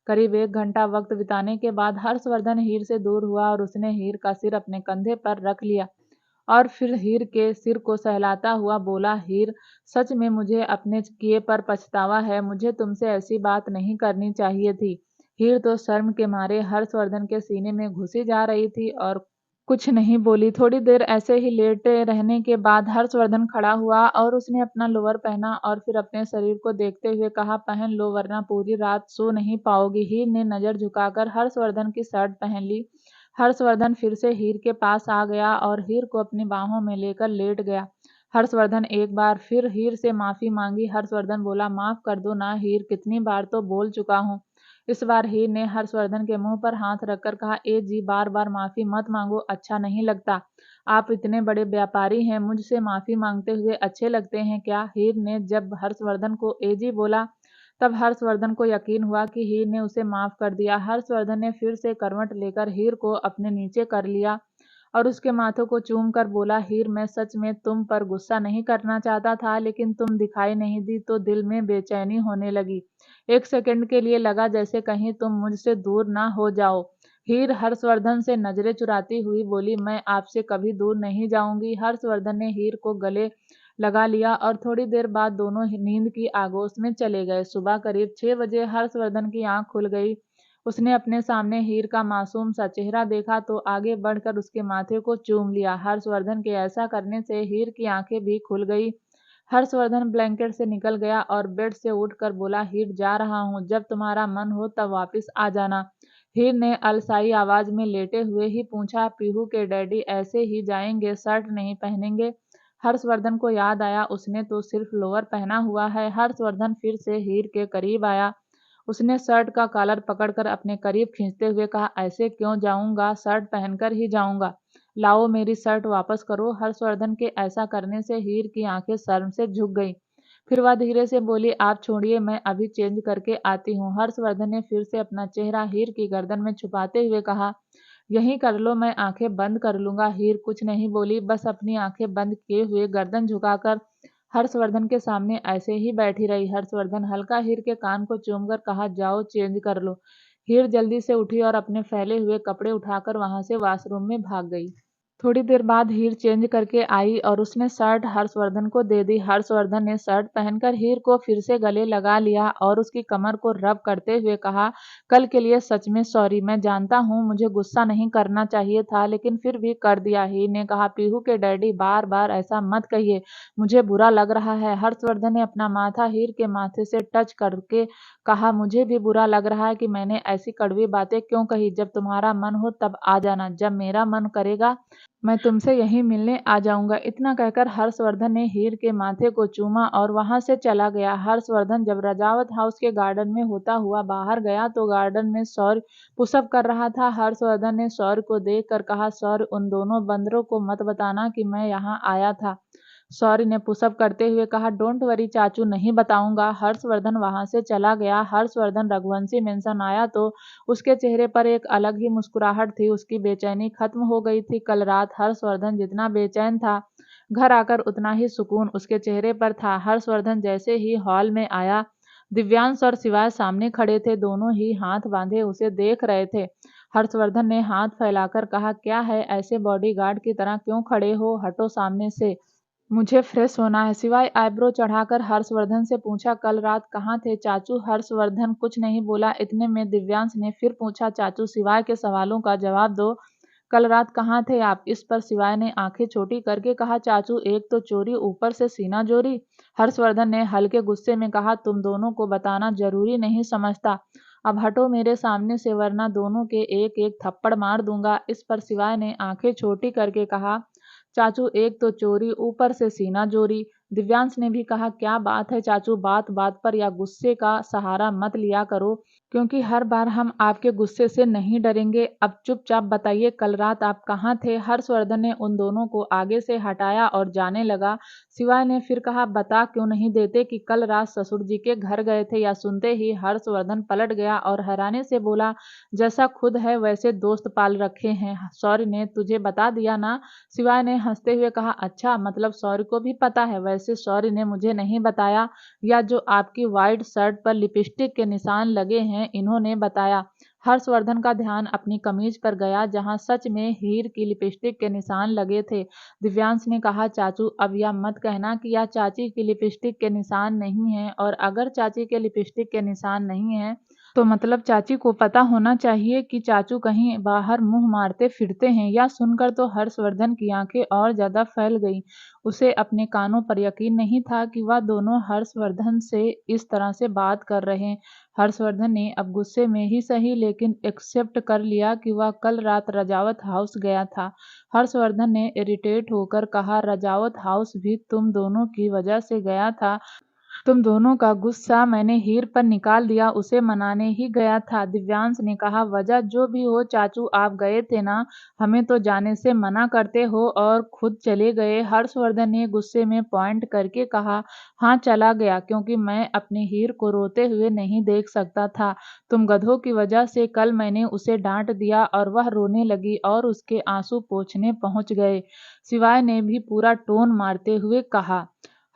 करीब 1 घंटा वक्त बिताने के बाद हर्षवर्धन हीर से दूर हुआ और उसने हीर का सिर अपने कंधे पर रख लिया और फिर हीर के सिर को सहलाता हुआ बोला, हीर, सच में मुझे अपने किए पर पछतावा है। मुझे तुमसे ऐसी बात नहीं करनी चाहिए थी। हीर तो शर्म के मारे हर्षवर्धन के सीने में घुसी जा रही थी और कुछ नहीं बोली। थोड़ी देर ऐसे ही लेटे रहने के बाद हर्षवर्धन खड़ा हुआ और उसने अपना लोअर पहना और फिर अपने शरीर को देखते हुए कहा, पहन लो वरना पूरी रात सो नहीं पाओगी। हीर ने नजर झुकाकर हर्षवर्धन की शर्ट पहन ली। हर्षवर्धन फिर से हीर के पास आ गया और हीर को अपनी बाहों में लेकर लेट गया। हर्षवर्धन एक बार फिर हीर से माफी मांगी। हर्षवर्धन बोला, माफ कर दो ना हीर, कितनी बार तो बोल चुका हूँ। इस बार हीर ने हर्षवर्धन के मुंह पर हाथ रखकर कहा, ए जी, बार बार माफी मत मांगो, अच्छा नहीं लगता। आप इतने बड़े व्यापारी हैं, मुझसे माफी मांगते हुए अच्छे लगते हैं क्या? हीर ने जब हर्षवर्धन को ए जी बोला तब हर्षवर्धन को यकीन हुआ कि हीर ने उसे माफ कर दिया। हर्षवर्धन ने फिर से करवट लेकर हीर को अपने नीचे कर लिया और उसके माथे को चूम कर बोला, हीर, मैं सच में तुम पर गुस्सा नहीं करना चाहता था, लेकिन तुम दिखाई नहीं दी तो दिल में बेचैनी होने लगी। 1 सेकंड के लिए लगा जैसे कहीं तुम मुझसे दूर ना हो जाओ। हीर हर्षवर्धन से नजरें चुराती हुई बोली, मैं आपसे कभी दूर नहीं जाऊंगी। हर्षवर्धन ने हीर को गले लगा लिया और थोड़ी देर बाद दोनों ही नींद की आगोश में चले गए। सुबह करीब 6 बजे हर्षवर्धन की आंख खुल गई। उसने अपने सामने हीर का मासूम सा चेहरा देखा तो आगे बढ़कर उसके माथे को चूम लिया। हर्षवर्धन के ऐसा करने से हीर की आंखें भी खुल गई। हर्षवर्धन ब्लैंकेट से निकल गया और बेड से उठकर बोला, हीर, जा रहा हूँ, जब तुम्हारा मन हो तब वापस आ जाना। हीर ने अलसाई आवाज में लेटे हुए ही पूछा, पीहू के डैडी ऐसे ही जाएंगे, शर्ट नहीं पहनेंगे? हर्षवर्धन को याद आया उसने तो सिर्फ लोअर पहना हुआ है। हर्षवर्धन फिर से हीर के करीब आया। उसने शर्ट का कॉलर पकड़कर अपने करीब खींचते हुए कहा, ऐसे क्यों जाऊंगा, शर्ट पहनकर ही जाऊंगा। लाओ मेरी शर्ट वापस करो। हर्षवर्धन के ऐसा करने से हीर की आंखें शर्म से झुक गईं। फिर वह धीरे से बोली, आप छोड़िए, मैं अभी चेंज करके आती हूँ। हर्षवर्धन ने फिर से अपना चेहरा हीर की गर्दन में छुपाते हुए कहा, यहीं कर लो, मैं आंखें बंद कर लूंगा। हीर कुछ नहीं बोली, बस अपनी आंखें बंद किए हुए गर्दन झुकाकर हर्षवर्धन के सामने ऐसे ही बैठी रही। हर्षवर्धन हल्का हीर के कान को चूमकर कहा, जाओ चेंज कर लो। हीर जल्दी से उठी और अपने फैले हुए कपड़े उठाकर वहां से वॉशरूम में भाग गई। थोड़ी देर बाद हीर चेंज करके आई और उसने शर्ट हर्षवर्धन को दे दी। हर्षवर्धन ने शर्ट पहनकर हीर को फिर से गले लगा लिया और उसकी कमर को रब करते हुए कहा, कल के लिए सच में सॉरी। मैं जानता हूँ मुझे गुस्सा नहीं करना चाहिए था, लेकिन फिर भी कर दिया। हीर ने कहा, पीहू के डैडी, बार बार ऐसा मत कहिए, मुझे बुरा लग रहा है। हर्षवर्धन ने अपना माथा हीर के माथे से टच करके कहा, मुझे भी बुरा लग रहा है कि मैंने ऐसी कड़वी बातें क्यों कही। जब तुम्हारा मन हो तब आ जाना, जब मेरा मन करेगा मैं तुमसे यहीं मिलने आ जाऊंगा। इतना कहकर हर्षवर्धन ने हीर के माथे को चूमा और वहां से चला गया। हर्षवर्धन जब रजावत हाउस के गार्डन में होता हुआ बाहर गया तो गार्डन में सौर्य पुशअप कर रहा था। हर्षवर्धन ने सौर्य को देखकर कहा, सौर्य, उन दोनों बंदरों को मत बताना कि मैं यहाँ आया था। सौर्य ने पुशअप करते हुए कहा, डोंट वरी चाचू, नहीं बताऊंगा। हर्षवर्धन वहां से चला गया। हर्षवर्धन रघुवंशी मेंशन आया तो उसके चेहरे पर एक अलग ही मुस्कुराहट थी। उसकी बेचैनी खत्म हो गई थी। कल रात हर्षवर्धन जितना बेचैन था, घर आकर उतना ही सुकून उसके चेहरे पर था। हर्षवर्धन जैसे ही हॉल में आया, दिव्यांश और शिवाय सामने खड़े थे। दोनों ही हाथ बांधे उसे देख रहे थे। हर्षवर्धन ने हाथ फैलाकर कहा, क्या है, ऐसे बॉडीगार्ड की तरह क्यों खड़े हो, हटो सामने से, मुझे फ्रेश होना है। सिवाय आईब्रो चढ़ाकर हर्षवर्धन से पूछा, कल रात कहाँ थे चाचू? हर्षवर्धन कुछ नहीं बोला। इतने में दिव्यांश ने फिर पूछा, चाचू, सिवाय के सवालों का जवाब दो, कल रात कहाँ थे आप? इस पर सिवाय ने आंखें छोटी करके कहा, चाचू, एक तो चोरी, ऊपर से सीना जोरी। हर्षवर्धन ने हल्के गुस्से में कहा, तुम दोनों को बताना जरूरी नहीं समझता, अब हटो मेरे सामने से वरना दोनों के एक एक थप्पड़ मार दूंगा। इस पर सिवाय ने आंखें छोटी करके कहा, चाचू, एक तो चोरी, ऊपर से सीना जोरी। दिव्यांश ने भी कहा, क्या बात है चाचू, बात बात पर या गुस्से का सहारा मत लिया करो। क्योंकि हर बार हम आपके गुस्से से नहीं डरेंगे। अब चुपचाप बताइए कल रात आप कहाँ थे? हर्षवर्धन ने उन दोनों को आगे से हटाया और जाने लगा। शिवाय ने फिर कहा, बता क्यों नहीं देते कि कल रात ससुर जी के घर गए थे? या सुनते ही हर्षवर्धन पलट गया और हैरानी से बोला, जैसा खुद है वैसे दोस्त पाल रखे हैं। सौर्य ने तुझे बता दिया ना? शिवाय ने हंसते हुए कहा, अच्छा मतलब सौर्य को भी पता है? वैसे सौर्य ने मुझे नहीं बताया। या जो आपकी व्हाइट शर्ट पर लिपस्टिक के निशान लगे हैं इन्होंने बताया। हर्षवर्धन का ध्यान अपनी कमीज पर गया जहां सच में हीर की लिपस्टिक के निशान लगे थे। दिव्यांश ने कहा, चाचू अब यह मत कहना कि यह चाची की लिपस्टिक के निशान नहीं है, और अगर चाची के लिपस्टिक के निशान नहीं है तो मतलब चाची को पता होना चाहिए कि चाचू कहीं बाहर मुंह मारते फिरते हैं। या सुनकर तो हर्षवर्धन की आंखें और ज्यादा फैल गईं। उसे अपने कानों पर यकीन नहीं था कि वह दोनों हर्षवर्धन से इस तरह से बात कर रहे हैं। हर्षवर्धन ने अब गुस्से में ही सही लेकिन एक्सेप्ट कर लिया कि वह कल रात रजावत हाउस गया था। हर्षवर्धन ने इरिटेट होकर कहा, रजावत हाउस भी तुम दोनों की वजह से गया था। तुम दोनों का गुस्सा मैंने हीर पर निकाल दिया, उसे मनाने ही गया था। दिव्यांश ने कहा, वजह जो भी हो चाचू आप गए थे ना, हमें तो जाने से मना करते हो और खुद चले गए। हर्षवर्धन ने गुस्से में पॉइंट करके कहा, हाँ चला गया क्योंकि मैं अपने हीर को रोते हुए नहीं देख सकता था। तुम गधों की वजह से कल मैंने उसे डांट दिया और वह रोने लगी और उसके आंसू पोंछने पहुंच गए। शिवाय ने भी पूरा टोन मारते हुए कहा।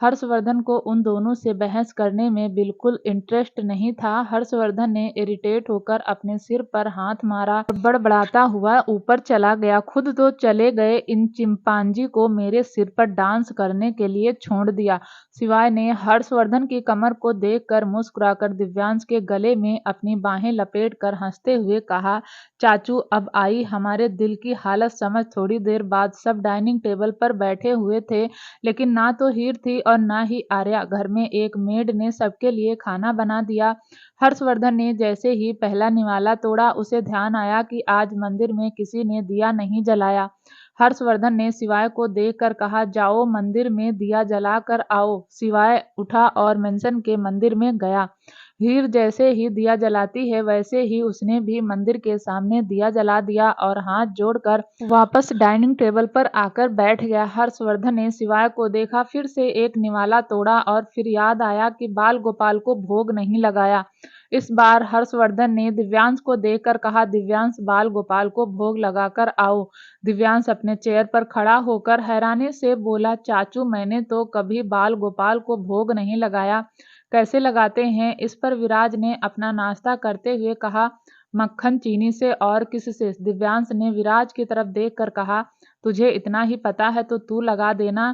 हर्षवर्धन को उन दोनों से बहस करने में बिल्कुल इंटरेस्ट नहीं था। हर्षवर्धन ने इरिटेट होकर अपने सिर पर हाथ मारा और बड़बड़ाता हुआ ऊपर चला गया, खुद तो चले गए, इन चिंपांजी को मेरे सिर पर डांस करने के लिए छोड़ दिया। शिवाय ने हर्षवर्धन की कमर को देखकर मुस्कुराकर दिव्यांश के गले में अपनी बाहें लपेटकर हंसते हुए कहा, चाचू अब आई हमारे दिल की हालत समझ। थोड़ी देर बाद सब डाइनिंग टेबल पर बैठे हुए थे, लेकिन ना तो हीर थी और ना ही आर्या। घर में एक मेड ने सबके लिए खाना बना दिया। हर्षवर्धन ने जैसे ही पहला निवाला तोड़ा उसे ध्यान आया कि आज मंदिर में किसी ने दिया नहीं जलाया। हर्षवर्धन ने शिवाय को देखकर कहा, जाओ मंदिर में दिया जला कर आओ। शिवाय उठा और मेंशन के मंदिर में गया। हीर जैसे ही दिया जलाती है वैसे ही उसने भी मंदिर के सामने दिया जला दिया और हाथ जोड़कर वापस डाइनिंग टेबल पर आकर बैठ गया। हर्षवर्धन ने शिवाय को देखा, फिर से एक निवाला तोड़ा और फिर याद आया कि बाल गोपाल को भोग नहीं लगाया। इस बार हर्षवर्धन ने दिव्यांश को देखकर कहा, दिव्यांश बाल गोपाल को भोग लगाकर आओ। दिव्यांश अपने चेयर पर खड़ा होकर हैरानी से बोला, चाचू मैंने तो कभी बाल गोपाल को भोग नहीं लगाया, कैसे लगाते हैं? इस पर विराज ने अपना नाश्ता करते हुए कहा, मक्खन चीनी से और किससे? दिव्यांश ने विराज की तरफ देखकर कहा, तुझे इतना ही पता है तो तू लगा देना।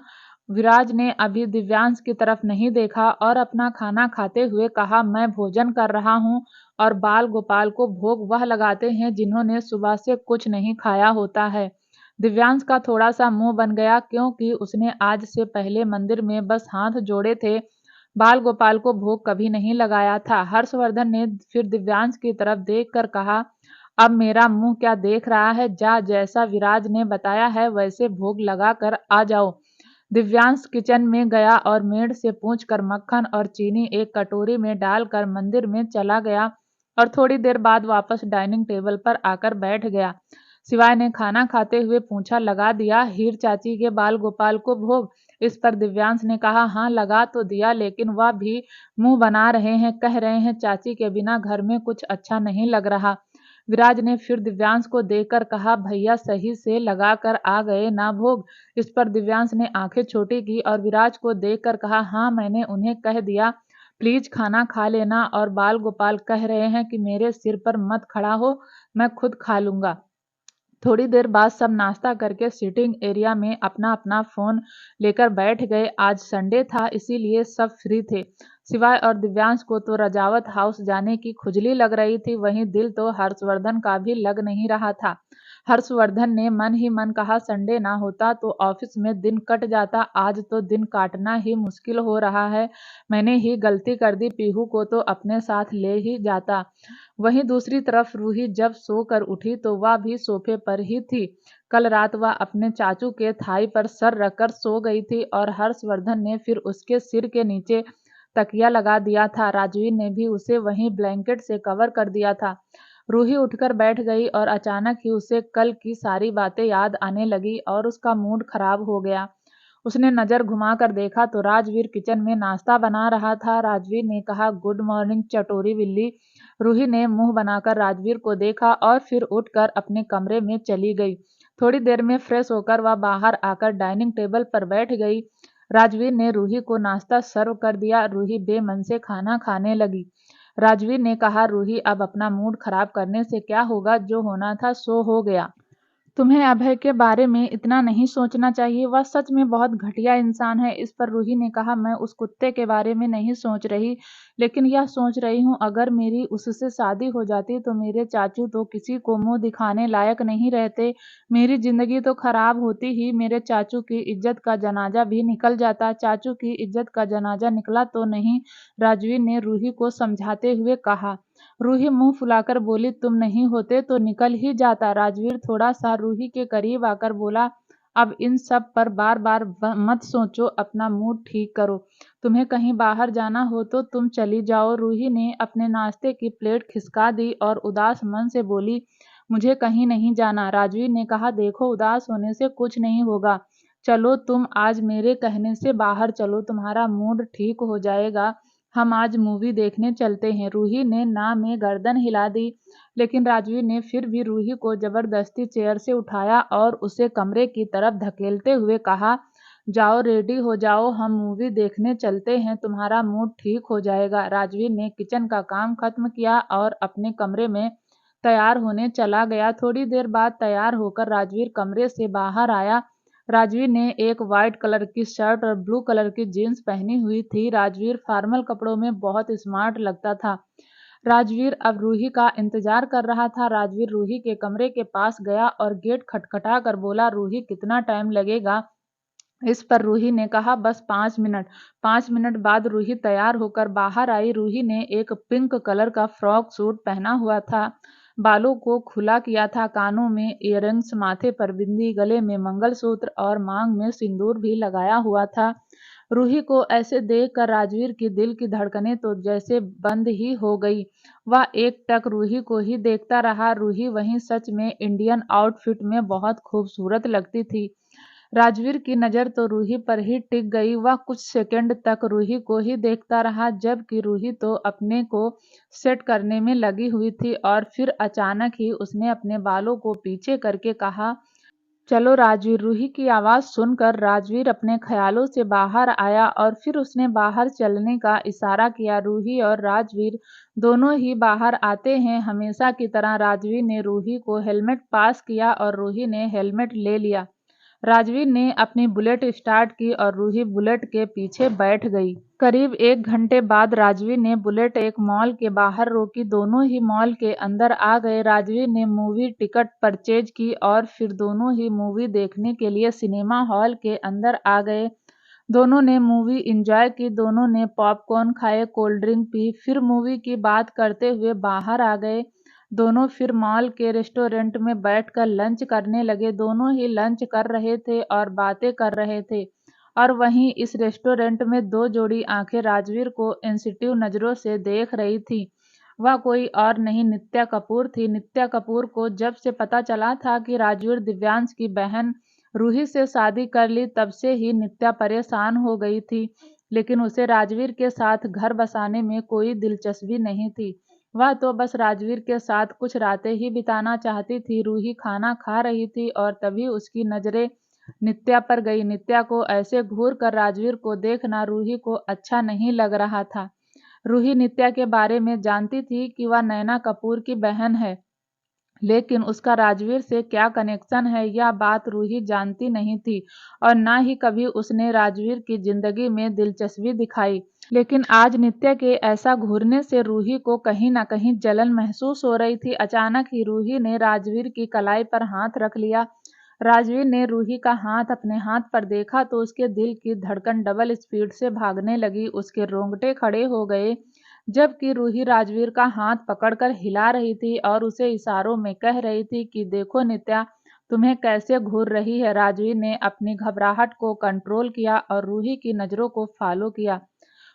विराज ने अभी दिव्यांश की तरफ नहीं देखा और अपना खाना खाते हुए कहा, मैं भोजन कर रहा हूँ और बाल गोपाल को भोग वह लगाते हैं जिन्होंने सुबह से कुछ नहीं खाया होता है। दिव्यांश का थोड़ा सा मुंह बन गया क्योंकि उसने आज से पहले मंदिर में बस हाथ जोड़े थे, बाल गोपाल को भोग कभी नहीं लगाया था। हर्षवर्धन ने फिर दिव्यांश की तरफ देखकर कहा, अब मेरा मुंह क्या देख रहा है, जा जैसा विराज ने बताया है वैसे भोग लगा कर आ जाओ। दिव्यांश किचन में गया और मेड से पूछकर मक्खन और चीनी एक कटोरी में डालकर मंदिर में चला गया और थोड़ी देर बाद वापस डाइनिंग टेबल पर आकर बैठ गया। शिवाय ने खाना खाते हुए पूछा, लगा दिया हीर चाची के बाल गोपाल को भोग? इस पर दिव्यांश ने कहा, हाँ लगा तो दिया, लेकिन वह भी मुंह बना रहे हैं, कह रहे हैं चाची के बिना घर में कुछ अच्छा नहीं लग रहा। विराज ने फिर दिव्यांश को देखकर कहा, भैया सही से लगा कर आ गए ना भोग? इस पर दिव्यांश ने आंखें छोटी की और विराज को देखकर कहा, हाँ मैंने उन्हें कह दिया, प्लीज खाना खा लेना, और बाल गोपाल कह रहे हैं कि मेरे सिर पर मत खड़ा हो, मैं खुद खा लूंगा। थोड़ी देर बाद सब नाश्ता करके सिटिंग एरिया में अपना अपना फोन लेकर बैठ गए। आज संडे था इसीलिए सब फ्री थे। शिवाय और दिव्यांश को तो रजावत हाउस जाने की खुजली लग रही थी, वहीं दिल तो हर्षवर्धन का भी लग नहीं रहा था। हर्षवर्धन ने मन ही मन कहा, संडे ना होता तो ऑफिस में दिन कट जाता, आज तो दिन काटना ही मुश्किल हो रहा है। मैंने ही गलती कर दी, पीहू को तो अपने साथ ले ही जाता। वहीं दूसरी तरफ रूही जब सोकर उठी तो वह भी सोफे पर ही थी। कल रात वह अपने चाचू के थाई पर सर रखकर सो गई थी और हर्षवर्धन ने फिर उसके सिर के नीचे तकिया लगा दिया था। राजवीर ने भी उसे वहीं ब्लैंकेट से कवर कर दिया था। रूही उठकर बैठ गई और अचानक ही उसे कल की सारी बातें याद आने लगी और उसका मूड खराब हो गया। उसने नजर घुमाकर देखा तो राजवीर किचन में नाश्ता बना रहा था। राजवीर ने कहा, गुड मॉर्निंग चटोरी बिल्ली। रूही ने मुंह बनाकर राजवीर को देखा और फिर उठकर अपने कमरे में चली गई। थोड़ी देर में फ्रेश होकर वह बाहर आकर डाइनिंग टेबल पर बैठ गई। राजवीर ने रूही को नाश्ता सर्व कर दिया। रूही बेमन से खाना खाने लगी। राजवीर ने कहा, रूही अब अपना मूड खराब करने से क्या होगा, जो होना था सो हो गया। तुम्हें अभय के बारे में इतना नहीं सोचना चाहिए, वह सच में बहुत घटिया इंसान है। इस पर रूही ने कहा, मैं उस कुत्ते के बारे में नहीं सोच रही, लेकिन यह सोच रही हूँ अगर मेरी उससे शादी हो जाती तो मेरे चाचू तो किसी को मुंह दिखाने लायक नहीं रहते। मेरी जिंदगी तो खराब होती ही मेरे चाचू की इज्जत का जनाजा भी निकल जाता। चाचू की इज्जत का जनाजा निकला तो नहीं, राजवीर ने रूही को समझाते हुए कहा। रूही मुंह फुलाकर बोली, तुम नहीं होते तो निकल ही जाता। राजवीर थोड़ा सा रूही के करीब आकर बोला, अब इन सब पर बार बार मत सोचो, अपना मूड ठीक करो। तुम्हें कहीं बाहर जाना हो तो तुम चली जाओ। रूही ने अपने नाश्ते की प्लेट खिसका दी और उदास मन से बोली, मुझे कहीं नहीं जाना। राजवीर ने कहा, देखो उदास होने से कुछ नहीं होगा, चलो तुम आज मेरे कहने से बाहर चलो, तुम्हारा मूड ठीक हो जाएगा, हम आज मूवी देखने चलते हैं। रूही ने ना में गर्दन हिला दी, लेकिन राजवीर ने फिर भी रूही को जबरदस्ती चेयर से उठाया और उसे कमरे की तरफ धकेलते हुए कहा, जाओ रेडी हो जाओ, हम मूवी देखने चलते हैं, तुम्हारा मूड ठीक हो जाएगा। राजवीर ने किचन का काम खत्म किया और अपने कमरे में तैयार होने चला गया। थोड़ी देर बाद तैयार होकर राजवीर कमरे से बाहर आया। राजवीर ने एक वाइट कलर की शर्ट और ब्लू कलर की जीन्स पहनी हुई थी। राजवीर फॉर्मल कपड़ों में बहुत स्मार्ट लगता था। राजवीर अब रूही का इंतजार कर रहा था। राजवीर रूही के कमरे के पास गया और गेट खटखटा कर बोला, रूही कितना टाइम लगेगा? इस पर रूही ने कहा, बस 5 मिनट। 5 मिनट बाद रूही तैयार होकर बाहर आई। रूही ने एक पिंक कलर का फ्रॉक सूट पहना हुआ था, बालों को खुला किया था, कानों में इयररिंग्स, माथे पर बिंदी, गले में मंगलसूत्र और मांग में सिंदूर भी लगाया हुआ था। रूही को ऐसे देखकर राजवीर की दिल की धड़कनें तो जैसे बंद ही हो गई। वह एक टक रूही को ही देखता रहा। रूही वहीं सच में इंडियन आउटफिट में बहुत खूबसूरत लगती थी। राजवीर की नज़र तो रूही पर ही टिक गई। वह कुछ सेकंड तक रूही को ही देखता रहा, जबकि रूही तो अपने को सेट करने में लगी हुई थी और फिर अचानक ही उसने अपने बालों को पीछे करके कहा, चलो राजवीर। रूही की आवाज़ सुनकर राजवीर अपने ख्यालों से बाहर आया और फिर उसने बाहर चलने का इशारा किया। रूही और राजवीर दोनों ही बाहर आते हैं हमेशा की तरह। राजवीर ने रूही को हेलमेट पास किया और रूही ने हेलमेट ले लिया। राजवीर ने अपनी बुलेट स्टार्ट की और रूही बुलेट के पीछे बैठ गई। करीब 1 घंटे बाद राजवीर ने बुलेट एक मॉल के बाहर रोकी। दोनों ही मॉल के अंदर आ गए। राजवीर ने मूवी टिकट परचेज की और फिर दोनों ही मूवी देखने के लिए सिनेमा हॉल के अंदर आ गए। दोनों ने मूवी एंजॉय की, दोनों ने पॉपकॉर्न खाए, कोल्ड ड्रिंक पी, फिर मूवी की बात करते हुए बाहर आ गए। दोनों फिर मॉल के रेस्टोरेंट में बैठकर लंच करने लगे। दोनों ही लंच कर रहे थे और बातें कर रहे थे, और वहीं इस रेस्टोरेंट में दो जोड़ी आंखें राजवीर को सेंसिटिव नजरों से देख रही थी। वह कोई और नहीं, नित्या कपूर थी। नित्या कपूर को जब से पता चला था कि राजवीर दिव्यांश की बहन रूही से शादी कर ली, तब से ही नित्या परेशान हो गई थी, लेकिन उसे राजवीर के साथ घर बसाने में कोई दिलचस्पी नहीं थी। वह तो बस राजवीर के साथ कुछ रातें ही बिताना चाहती थी। रूही खाना खा रही थी और तभी उसकी नजरें नित्या पर गई। नित्या को ऐसे घूर कर राजवीर को देखना रूही को अच्छा नहीं लग रहा था। रूही नित्या के बारे में जानती थी कि वह नैना कपूर की बहन है, लेकिन उसका राजवीर से क्या कनेक्शन है, यह बात रूही जानती नहीं थी और ना ही कभी उसने राजवीर की जिंदगी में दिलचस्पी दिखाई। लेकिन आज नित्या के ऐसा घूरने से रूही को कहीं ना कहीं जलन महसूस हो रही थी। अचानक ही रूही ने राजवीर की कलाई पर हाथ रख लिया। राजवीर ने रूही का हाथ अपने हाथ पर देखा तो उसके दिल की धड़कन डबल स्पीड से भागने लगी। उसके रोंगटे खड़े हो गए, जबकि रूही राजवीर का हाथ पकड़कर हिला रही थी और उसे इशारों में कह रही थी कि देखो नित्या, तुम्हें कैसे घूर रही है। राजवीर ने अपनी घबराहट को कंट्रोल किया और रूही की नज़रों को फॉलो किया।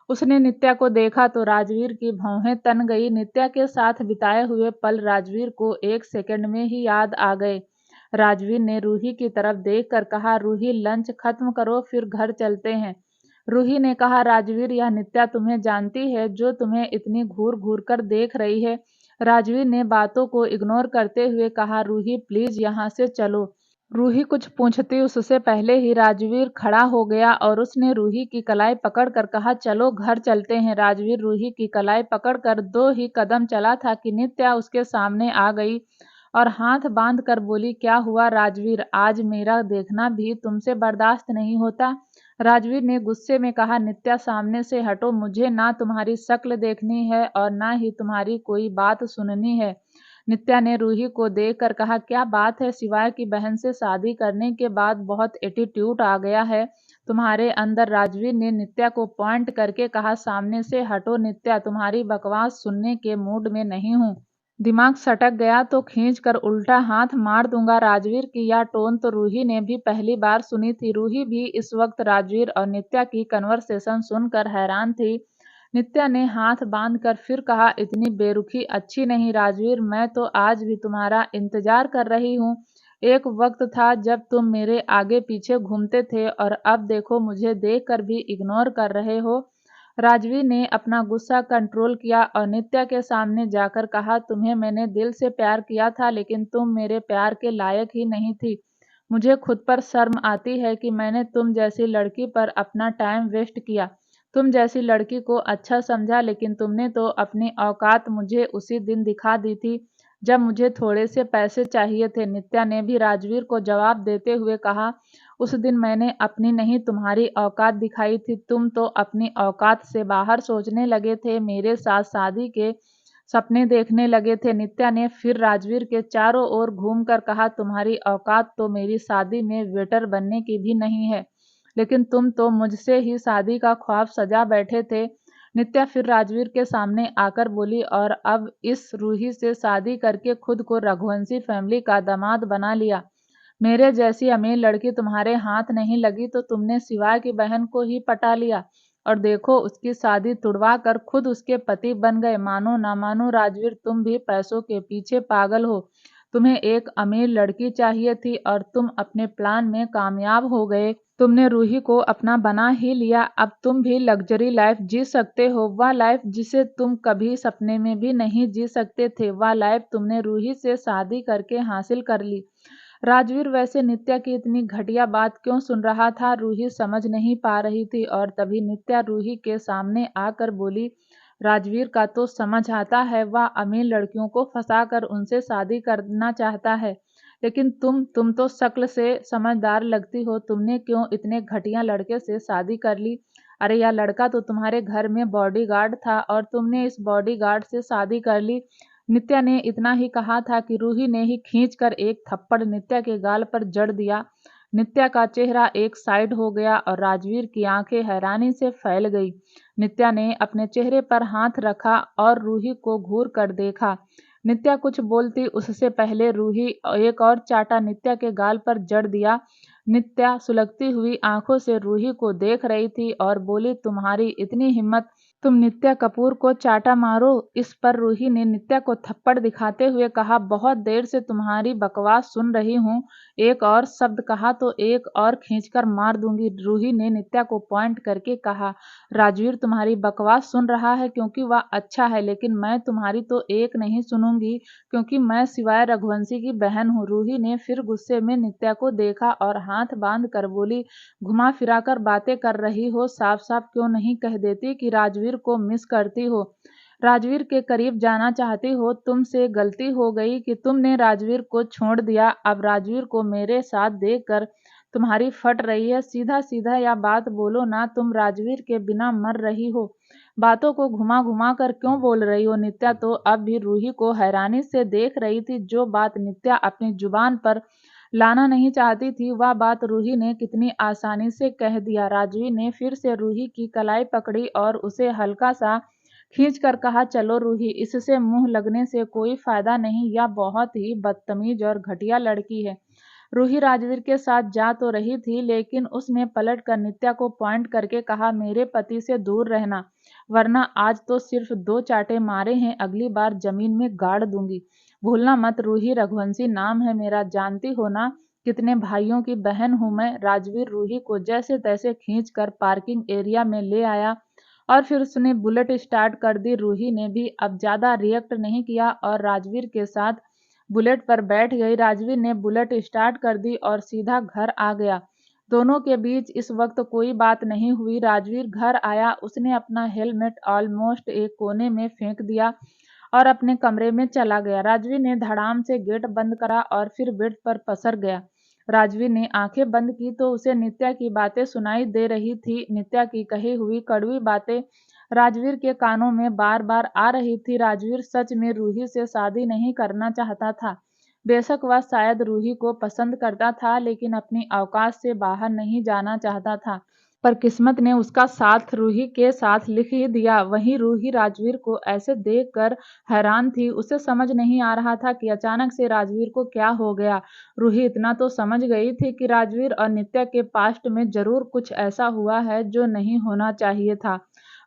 उसने नित्या को देखा तो राजवीर की भौहें तन गई। नित्या के साथ बिताए हुए पल राजवीर को एक सेकंड में ही याद आ गए। राजवीर ने रूही की तरफ देखकर कहा, रूही लंच खत्म करो फिर घर चलते हैं। रूही ने कहा, राजवीर यह नित्या तुम्हें जानती है जो तुम्हें इतनी घूर घूर कर देख रही है। राजवीर ने बातों को इग्नोर करते हुए कहा, रूही प्लीज यहाँ से चलो। रूही कुछ पूछती उससे पहले ही राजवीर खड़ा हो गया और उसने रूही की कलाई पकड़कर कहा, चलो घर चलते हैं। राजवीर रूही की कलाई पकड़कर 2 ही कदम चला था कि नित्या उसके सामने आ गई और हाथ बांध कर बोली, क्या हुआ राजवीर, आज मेरा देखना भी तुमसे बर्दाश्त नहीं होता। राजवीर ने गुस्से में कहा, नित्या सामने से हटो, मुझे ना तुम्हारी शक्ल देखनी है और ना ही तुम्हारी कोई बात सुननी है। नित्या ने रूही को देखकर कहा, क्या बात है, सिवाय की बहन से शादी करने के बाद बहुत एटीट्यूड आ गया है तुम्हारे अंदर। राजवीर ने नित्या को पॉइंट करके कहा, सामने से हटो नित्या, तुम्हारी बकवास सुनने के मूड में नहीं हूँ। दिमाग सटक गया तो खींच कर उल्टा हाथ मार दूंगा। राजवीर की यह टोन तो रूही ने भी पहली बार सुनी थी। रूही भी इस वक्त राजवीर और नित्या की कन्वर्सेशन सुनकर हैरान थी। नित्या ने हाथ बांधकर फिर कहा, इतनी बेरुखी अच्छी नहीं राजवीर, मैं तो आज भी तुम्हारा इंतजार कर रही हूँ। एक वक्त था जब तुम मेरे आगे पीछे घूमते थे और अब देखो मुझे देखकर भी इग्नोर कर रहे हो। राजवीर ने अपना गुस्सा कंट्रोल किया और नित्या के सामने जाकर कहा, तुम्हें मैंने दिल से प्यार किया था लेकिन तुम मेरे प्यार के लायक ही नहीं थी। मुझे खुद पर शर्म आती है कि मैंने तुम जैसी लड़की पर अपना टाइम वेस्ट किया। तुम जैसी लड़की को अच्छा समझा लेकिन तुमने तो अपनी औकात मुझे उसी दिन दिखा दी थी जब मुझे थोड़े से पैसे चाहिए थे। नित्या ने भी राजवीर को जवाब देते हुए कहा, उस दिन मैंने अपनी नहीं तुम्हारी औकात दिखाई थी। तुम तो अपनी औकात से बाहर सोचने लगे थे, मेरे साथ शादी के सपने देखने लगे थे। नित्या ने फिर राजवीर के चारों ओर घूमकर कहा, तुम्हारी औकात तो मेरी शादी में वेटर बनने की भी नहीं है, लेकिन तुम तो मुझसे ही शादी का ख्वाब सजा बैठे थे। नित्या फिर राजवीर के सामने आकर बोली, और अब इस रूही से शादी करके खुद को रघुवंशी फैमिली का दामाद बना लिया। मेरे जैसी अमीर लड़की तुम्हारे हाथ नहीं लगी तो तुमने सिवाय की बहन को ही पटा लिया और देखो उसकी शादी तुड़वा कर खुद उसके पति बन गए। मानो ना मानो राजवीर, तुम भी पैसों के पीछे पागल हो। तुम्हें एक अमीर लड़की चाहिए थी और तुम अपने प्लान में कामयाब हो गए। तुमने रूही को अपना बना ही लिया। अब तुम भी लग्जरी लाइफ जी सकते हो, वह लाइफ जिसे तुम कभी सपने में भी नहीं जी सकते थे। वह लाइफ तुमने रूही से शादी करके हासिल कर ली। राजवीर वैसे नित्या की इतनी घटिया बात क्यों सुन रहा था, रूही समझ नहीं पा रही थी। और तभी नित्या रूही के सामने आकर बोली, राजवीर का तो समझ आता है, वह अमीर लड़कियों को फंसाकर उनसे शादी करना चाहता है, लेकिन तुम तो शक्ल से समझदार लगती हो। तुमने क्यों इतने घटिया लड़के से शादी कर ली। अरे यह लड़का तो तुम्हारे घर में बॉडीगार्ड था और तुमने इस बॉडीगार्ड से शादी कर ली। नित्या ने इतना ही कहा था कि रूही ने ही खींचकर एक थप्पड़ नित्या के गाल पर जड़ दिया। नित्या का चेहरा एक साइड हो गया और राजवीर की आंखें हैरानी से फैल गई। नित्या ने अपने चेहरे पर हाथ रखा और रूही को घूर कर देखा। नित्या कुछ बोलती उससे पहले रूही एक और चाटा नित्या के गाल पर जड़ दिया। नित्या सुलगती हुई आंखों से रूही को देख रही थी और बोली, तुम्हारी इतनी हिम्मत, तुम नित्या कपूर को चाटा मारो। इस पर रूही ने नित्या को थप्पड़ दिखाते हुए कहा, बहुत देर से तुम्हारी बकवास सुन रही हूँ, एक और शब्द कहा तो एक और खींचकर मार दूंगी। रूही ने नित्या को पॉइंट करके कहा, राजवीर तुम्हारी बकवास सुन रहा है क्योंकि वह अच्छा है, लेकिन मैं तुम्हारी तो एक नहीं सुनूंगी क्योंकि मैं सिवाय रघुवंशी की बहन हूँ। रूही ने फिर गुस्से में नित्या को देखा और हाथ बांध कर बोली, घुमा फिरा कर बातें कर रही हो, साफ साफ क्यों नहीं कह देती कि राजवीर को मिस करती हो, राजवीर के करीब जाना चाहती हो। तुमसे गलती हो गई कि तुमने राजवीर को छोड़ दिया। अब राजवीर को मेरे साथ देखकर तुम्हारी फट रही है। सीधा सीधा या बात बोलो ना, तुम राजवीर के बिना मर रही हो, बातों को घुमा घुमा कर क्यों बोल रही हो। नित्या तो अब भी रूही को हैरानी से देख रही थी। जो बात नित्या अपनी जुबान पर लाना नहीं चाहती थी, वह बात रूही ने कितनी आसानी से कह दिया। राजवीर ने फिर से रूही की कलाई पकड़ी और उसे हल्का सा खींचकर कहा, चलो रूही, इससे मुंह लगने से कोई फायदा नहीं, यह बहुत ही बदतमीज और घटिया लड़की है। रूही राजवीर के साथ जा तो रही थी, लेकिन उसने पलट कर नित्या को पॉइंट करके कहा, मेरे पति से दूर रहना, वरना आज तो सिर्फ 2 चांटे मारे हैं, अगली बार जमीन में गाड़ दूंगी। भूलना मत रूही, रघुवंशी नाम है मेरा, जानती हो ना कितने भाइयों की बहन हूं मैं। राजवीर रूही को जैसे तैसे खींच कर पार्किंग एरिया में ले आया और फिर उसने बुलेट स्टार्ट कर दी। रूही ने भी अब ज्यादा रिएक्ट नहीं किया और राजवीर के साथ बुलेट पर बैठ गई। राजवीर ने बुलेट स्टार्ट कर दी और सीधा घर आ गया। दोनों के बीच इस वक्त कोई बात नहीं हुई। राजवीर घर आया, उसने अपना हेलमेट ऑलमोस्ट एक कोने में फेंक दिया और अपने कमरे में चला गया। राजवीर ने धड़ाम से गेट बंद करा और फिर बेड पर पसर गया। राजवीर ने आंखें बंद की तो उसे नित्या की बातें सुनाई दे रही थी। नित्या की कही हुई कड़वी बातें राजवीर के कानों में बार बार आ रही थी। राजवीर सच में रूही से शादी नहीं करना चाहता था। बेशक वह शायद रूही को पसंद करता था, लेकिन अपनी औकात से बाहर नहीं जाना चाहता था। पर किस्मत ने उसका साथ रूही के साथ लिख ही दिया। वहीं रूही राजवीर को ऐसे देखकर हैरान थी। उसे समझ नहीं आ रहा था कि अचानक से राजवीर को क्या हो गया। रूही इतना तो समझ गई थी कि राजवीर और नित्या के पास्ट में जरूर कुछ ऐसा हुआ है जो नहीं होना चाहिए था।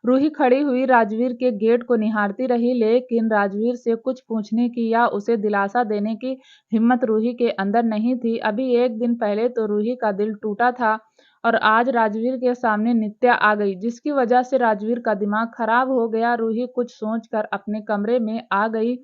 रूही खड़ी हुई राजवीर के गेट को निहारती रही, लेकिन राजवीर से कुछ पूछने की या उसे दिलासा देने की हिम्मत रूही के अंदर नहीं थी। अभी एक दिन पहले तो रूही का दिल टूटा था और आज राजवीर के सामने नित्या आ गई, जिसकी वजह से राजवीर का दिमाग खराब हो गया। रूही कुछ सोचकर अपने कमरे में आ गई।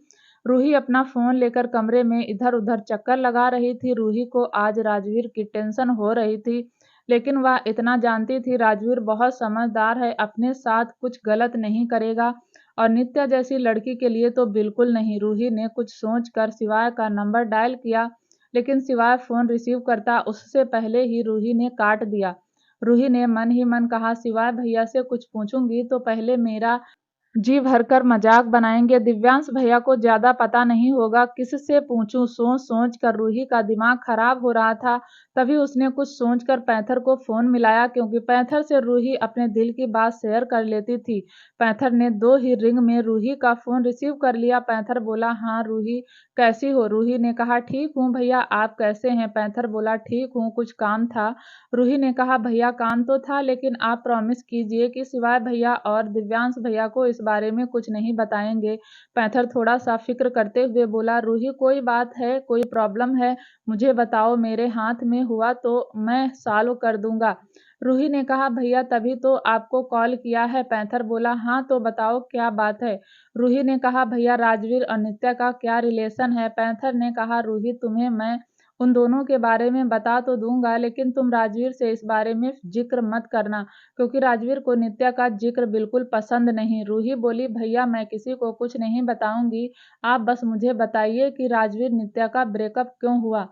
रूही अपना फोन लेकर कमरे में इधर उधर चक्कर लगा रही थी। रूही को आज राजवीर की टेंशन हो रही थी, लेकिन वह इतना जानती थी राजवीर बहुत समझदार है, अपने साथ कुछ गलत नहीं करेगा और नित्या जैसी लड़की के लिए तो बिल्कुल नहीं। रूही ने कुछ सोचकर शिवाय का नंबर डायल किया, लेकिन शिवाय फोन रिसीव करता उससे पहले ही रूही ने काट दिया। रूही ने मन ही मन कहा, शिवाय भैया से कुछ पूछूंगी तो पहले मेरा जी भरकर मजाक बनाएंगे। दिव्यांश भैया को ज्यादा पता नहीं होगा, किससे पूछूं। सोच सोच कर रूही का दिमाग खराब हो रहा था। तभी उसने कुछ सोचकर पैंथर को फोन मिलाया, क्योंकि पैंथर से रूही अपने दिल की बात शेयर कर लेती थी। पैंथर ने 2 ही रिंग में रूही का फोन रिसीव कर लिया। पैंथर बोला, हाँ रूही कैसी हो। रूही ने कहा, ठीक हूँ भैया, आप कैसे हैं। पैंथर बोला, ठीक हूँ, कुछ काम था। रूही ने कहा, भैया काम तो था, लेकिन आप प्रॉमिस कीजिए कि शिवाय भैया और दिव्यांश भैया को इस बारे में कुछ नहीं बताएंगे। पैंथर थोड़ा सा फिक्र करते हुए बोला, रूही कोई बात है, कोई प्रॉब्लम है, मुझे बताओ, मेरे हाथ में हुआ तो मैं सॉल्व कर दूंगा। रूही ने कहा, भैया तभी तो आपको कॉल किया है। पैंथर बोला, हाँ तो बताओ क्या बात है। रूही ने कहा, भैया राजवीर और नित्या का क्या रिलेशन है। पैंथर ने कहा, रूही तुम्हें मैं उन दोनों के बारे में बता तो दूंगा, लेकिन तुम राजवीर से इस बारे में जिक्र मत करना, क्योंकि राजवीर को नित्या का जिक्र बिल्कुल पसंद नहीं। रूही बोली, भैया मैं किसी को कुछ नहीं बताऊंगी, आप बस मुझे बताइए कि राजवीर नित्या का ब्रेकअप क्यों हुआ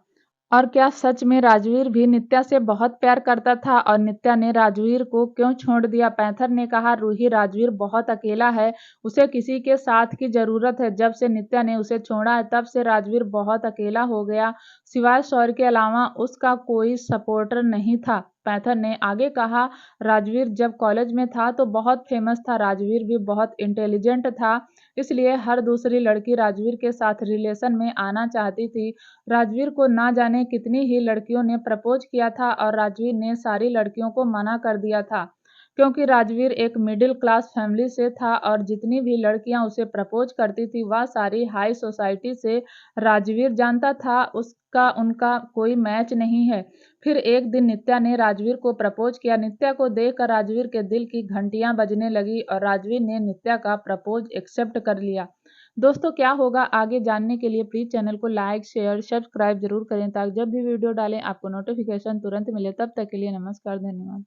और क्या सच में राजवीर भी नित्या से बहुत प्यार करता था और नित्या ने राजवीर को क्यों छोड़ दिया। पैंथर ने कहा, रूही राजवीर बहुत अकेला है, उसे किसी के साथ की जरूरत है। जब से नित्या ने उसे छोड़ा है तब से राजवीर बहुत अकेला हो गया, सिवाय शौर्य के अलावा उसका कोई सपोर्टर नहीं था। पैंथर ने आगे कहा, राजवीर जब कॉलेज में था तो बहुत फेमस था, राजवीर भी बहुत इंटेलिजेंट था, इसलिए हर दूसरी लड़की राजवीर के साथ रिलेशन में आना चाहती थी। राजवीर को ना जाने कितनी ही लड़कियों ने प्रपोज किया था और राजवीर ने सारी लड़कियों को मना कर दिया था, क्योंकि राजवीर एक मिडिल क्लास फैमिली से था और जितनी भी लड़कियां उसे प्रपोज करती थी वह सारी हाई सोसाइटी से। राजवीर जानता था उसका उनका कोई मैच नहीं है। फिर एक दिन नित्या ने राजवीर को प्रपोज किया। नित्या को देखकर राजवीर के दिल की घंटियां बजने लगी और राजवीर ने नित्या का प्रपोज एक्सेप्ट कर लिया। दोस्तों क्या होगा आगे जानने के लिए प्लीज चैनल को लाइक शेयर सब्सक्राइब जरूर करें, ताकि जब भी वीडियो डालें आपको नोटिफिकेशन तुरंत मिले। तब तक के लिए नमस्कार, धन्यवाद।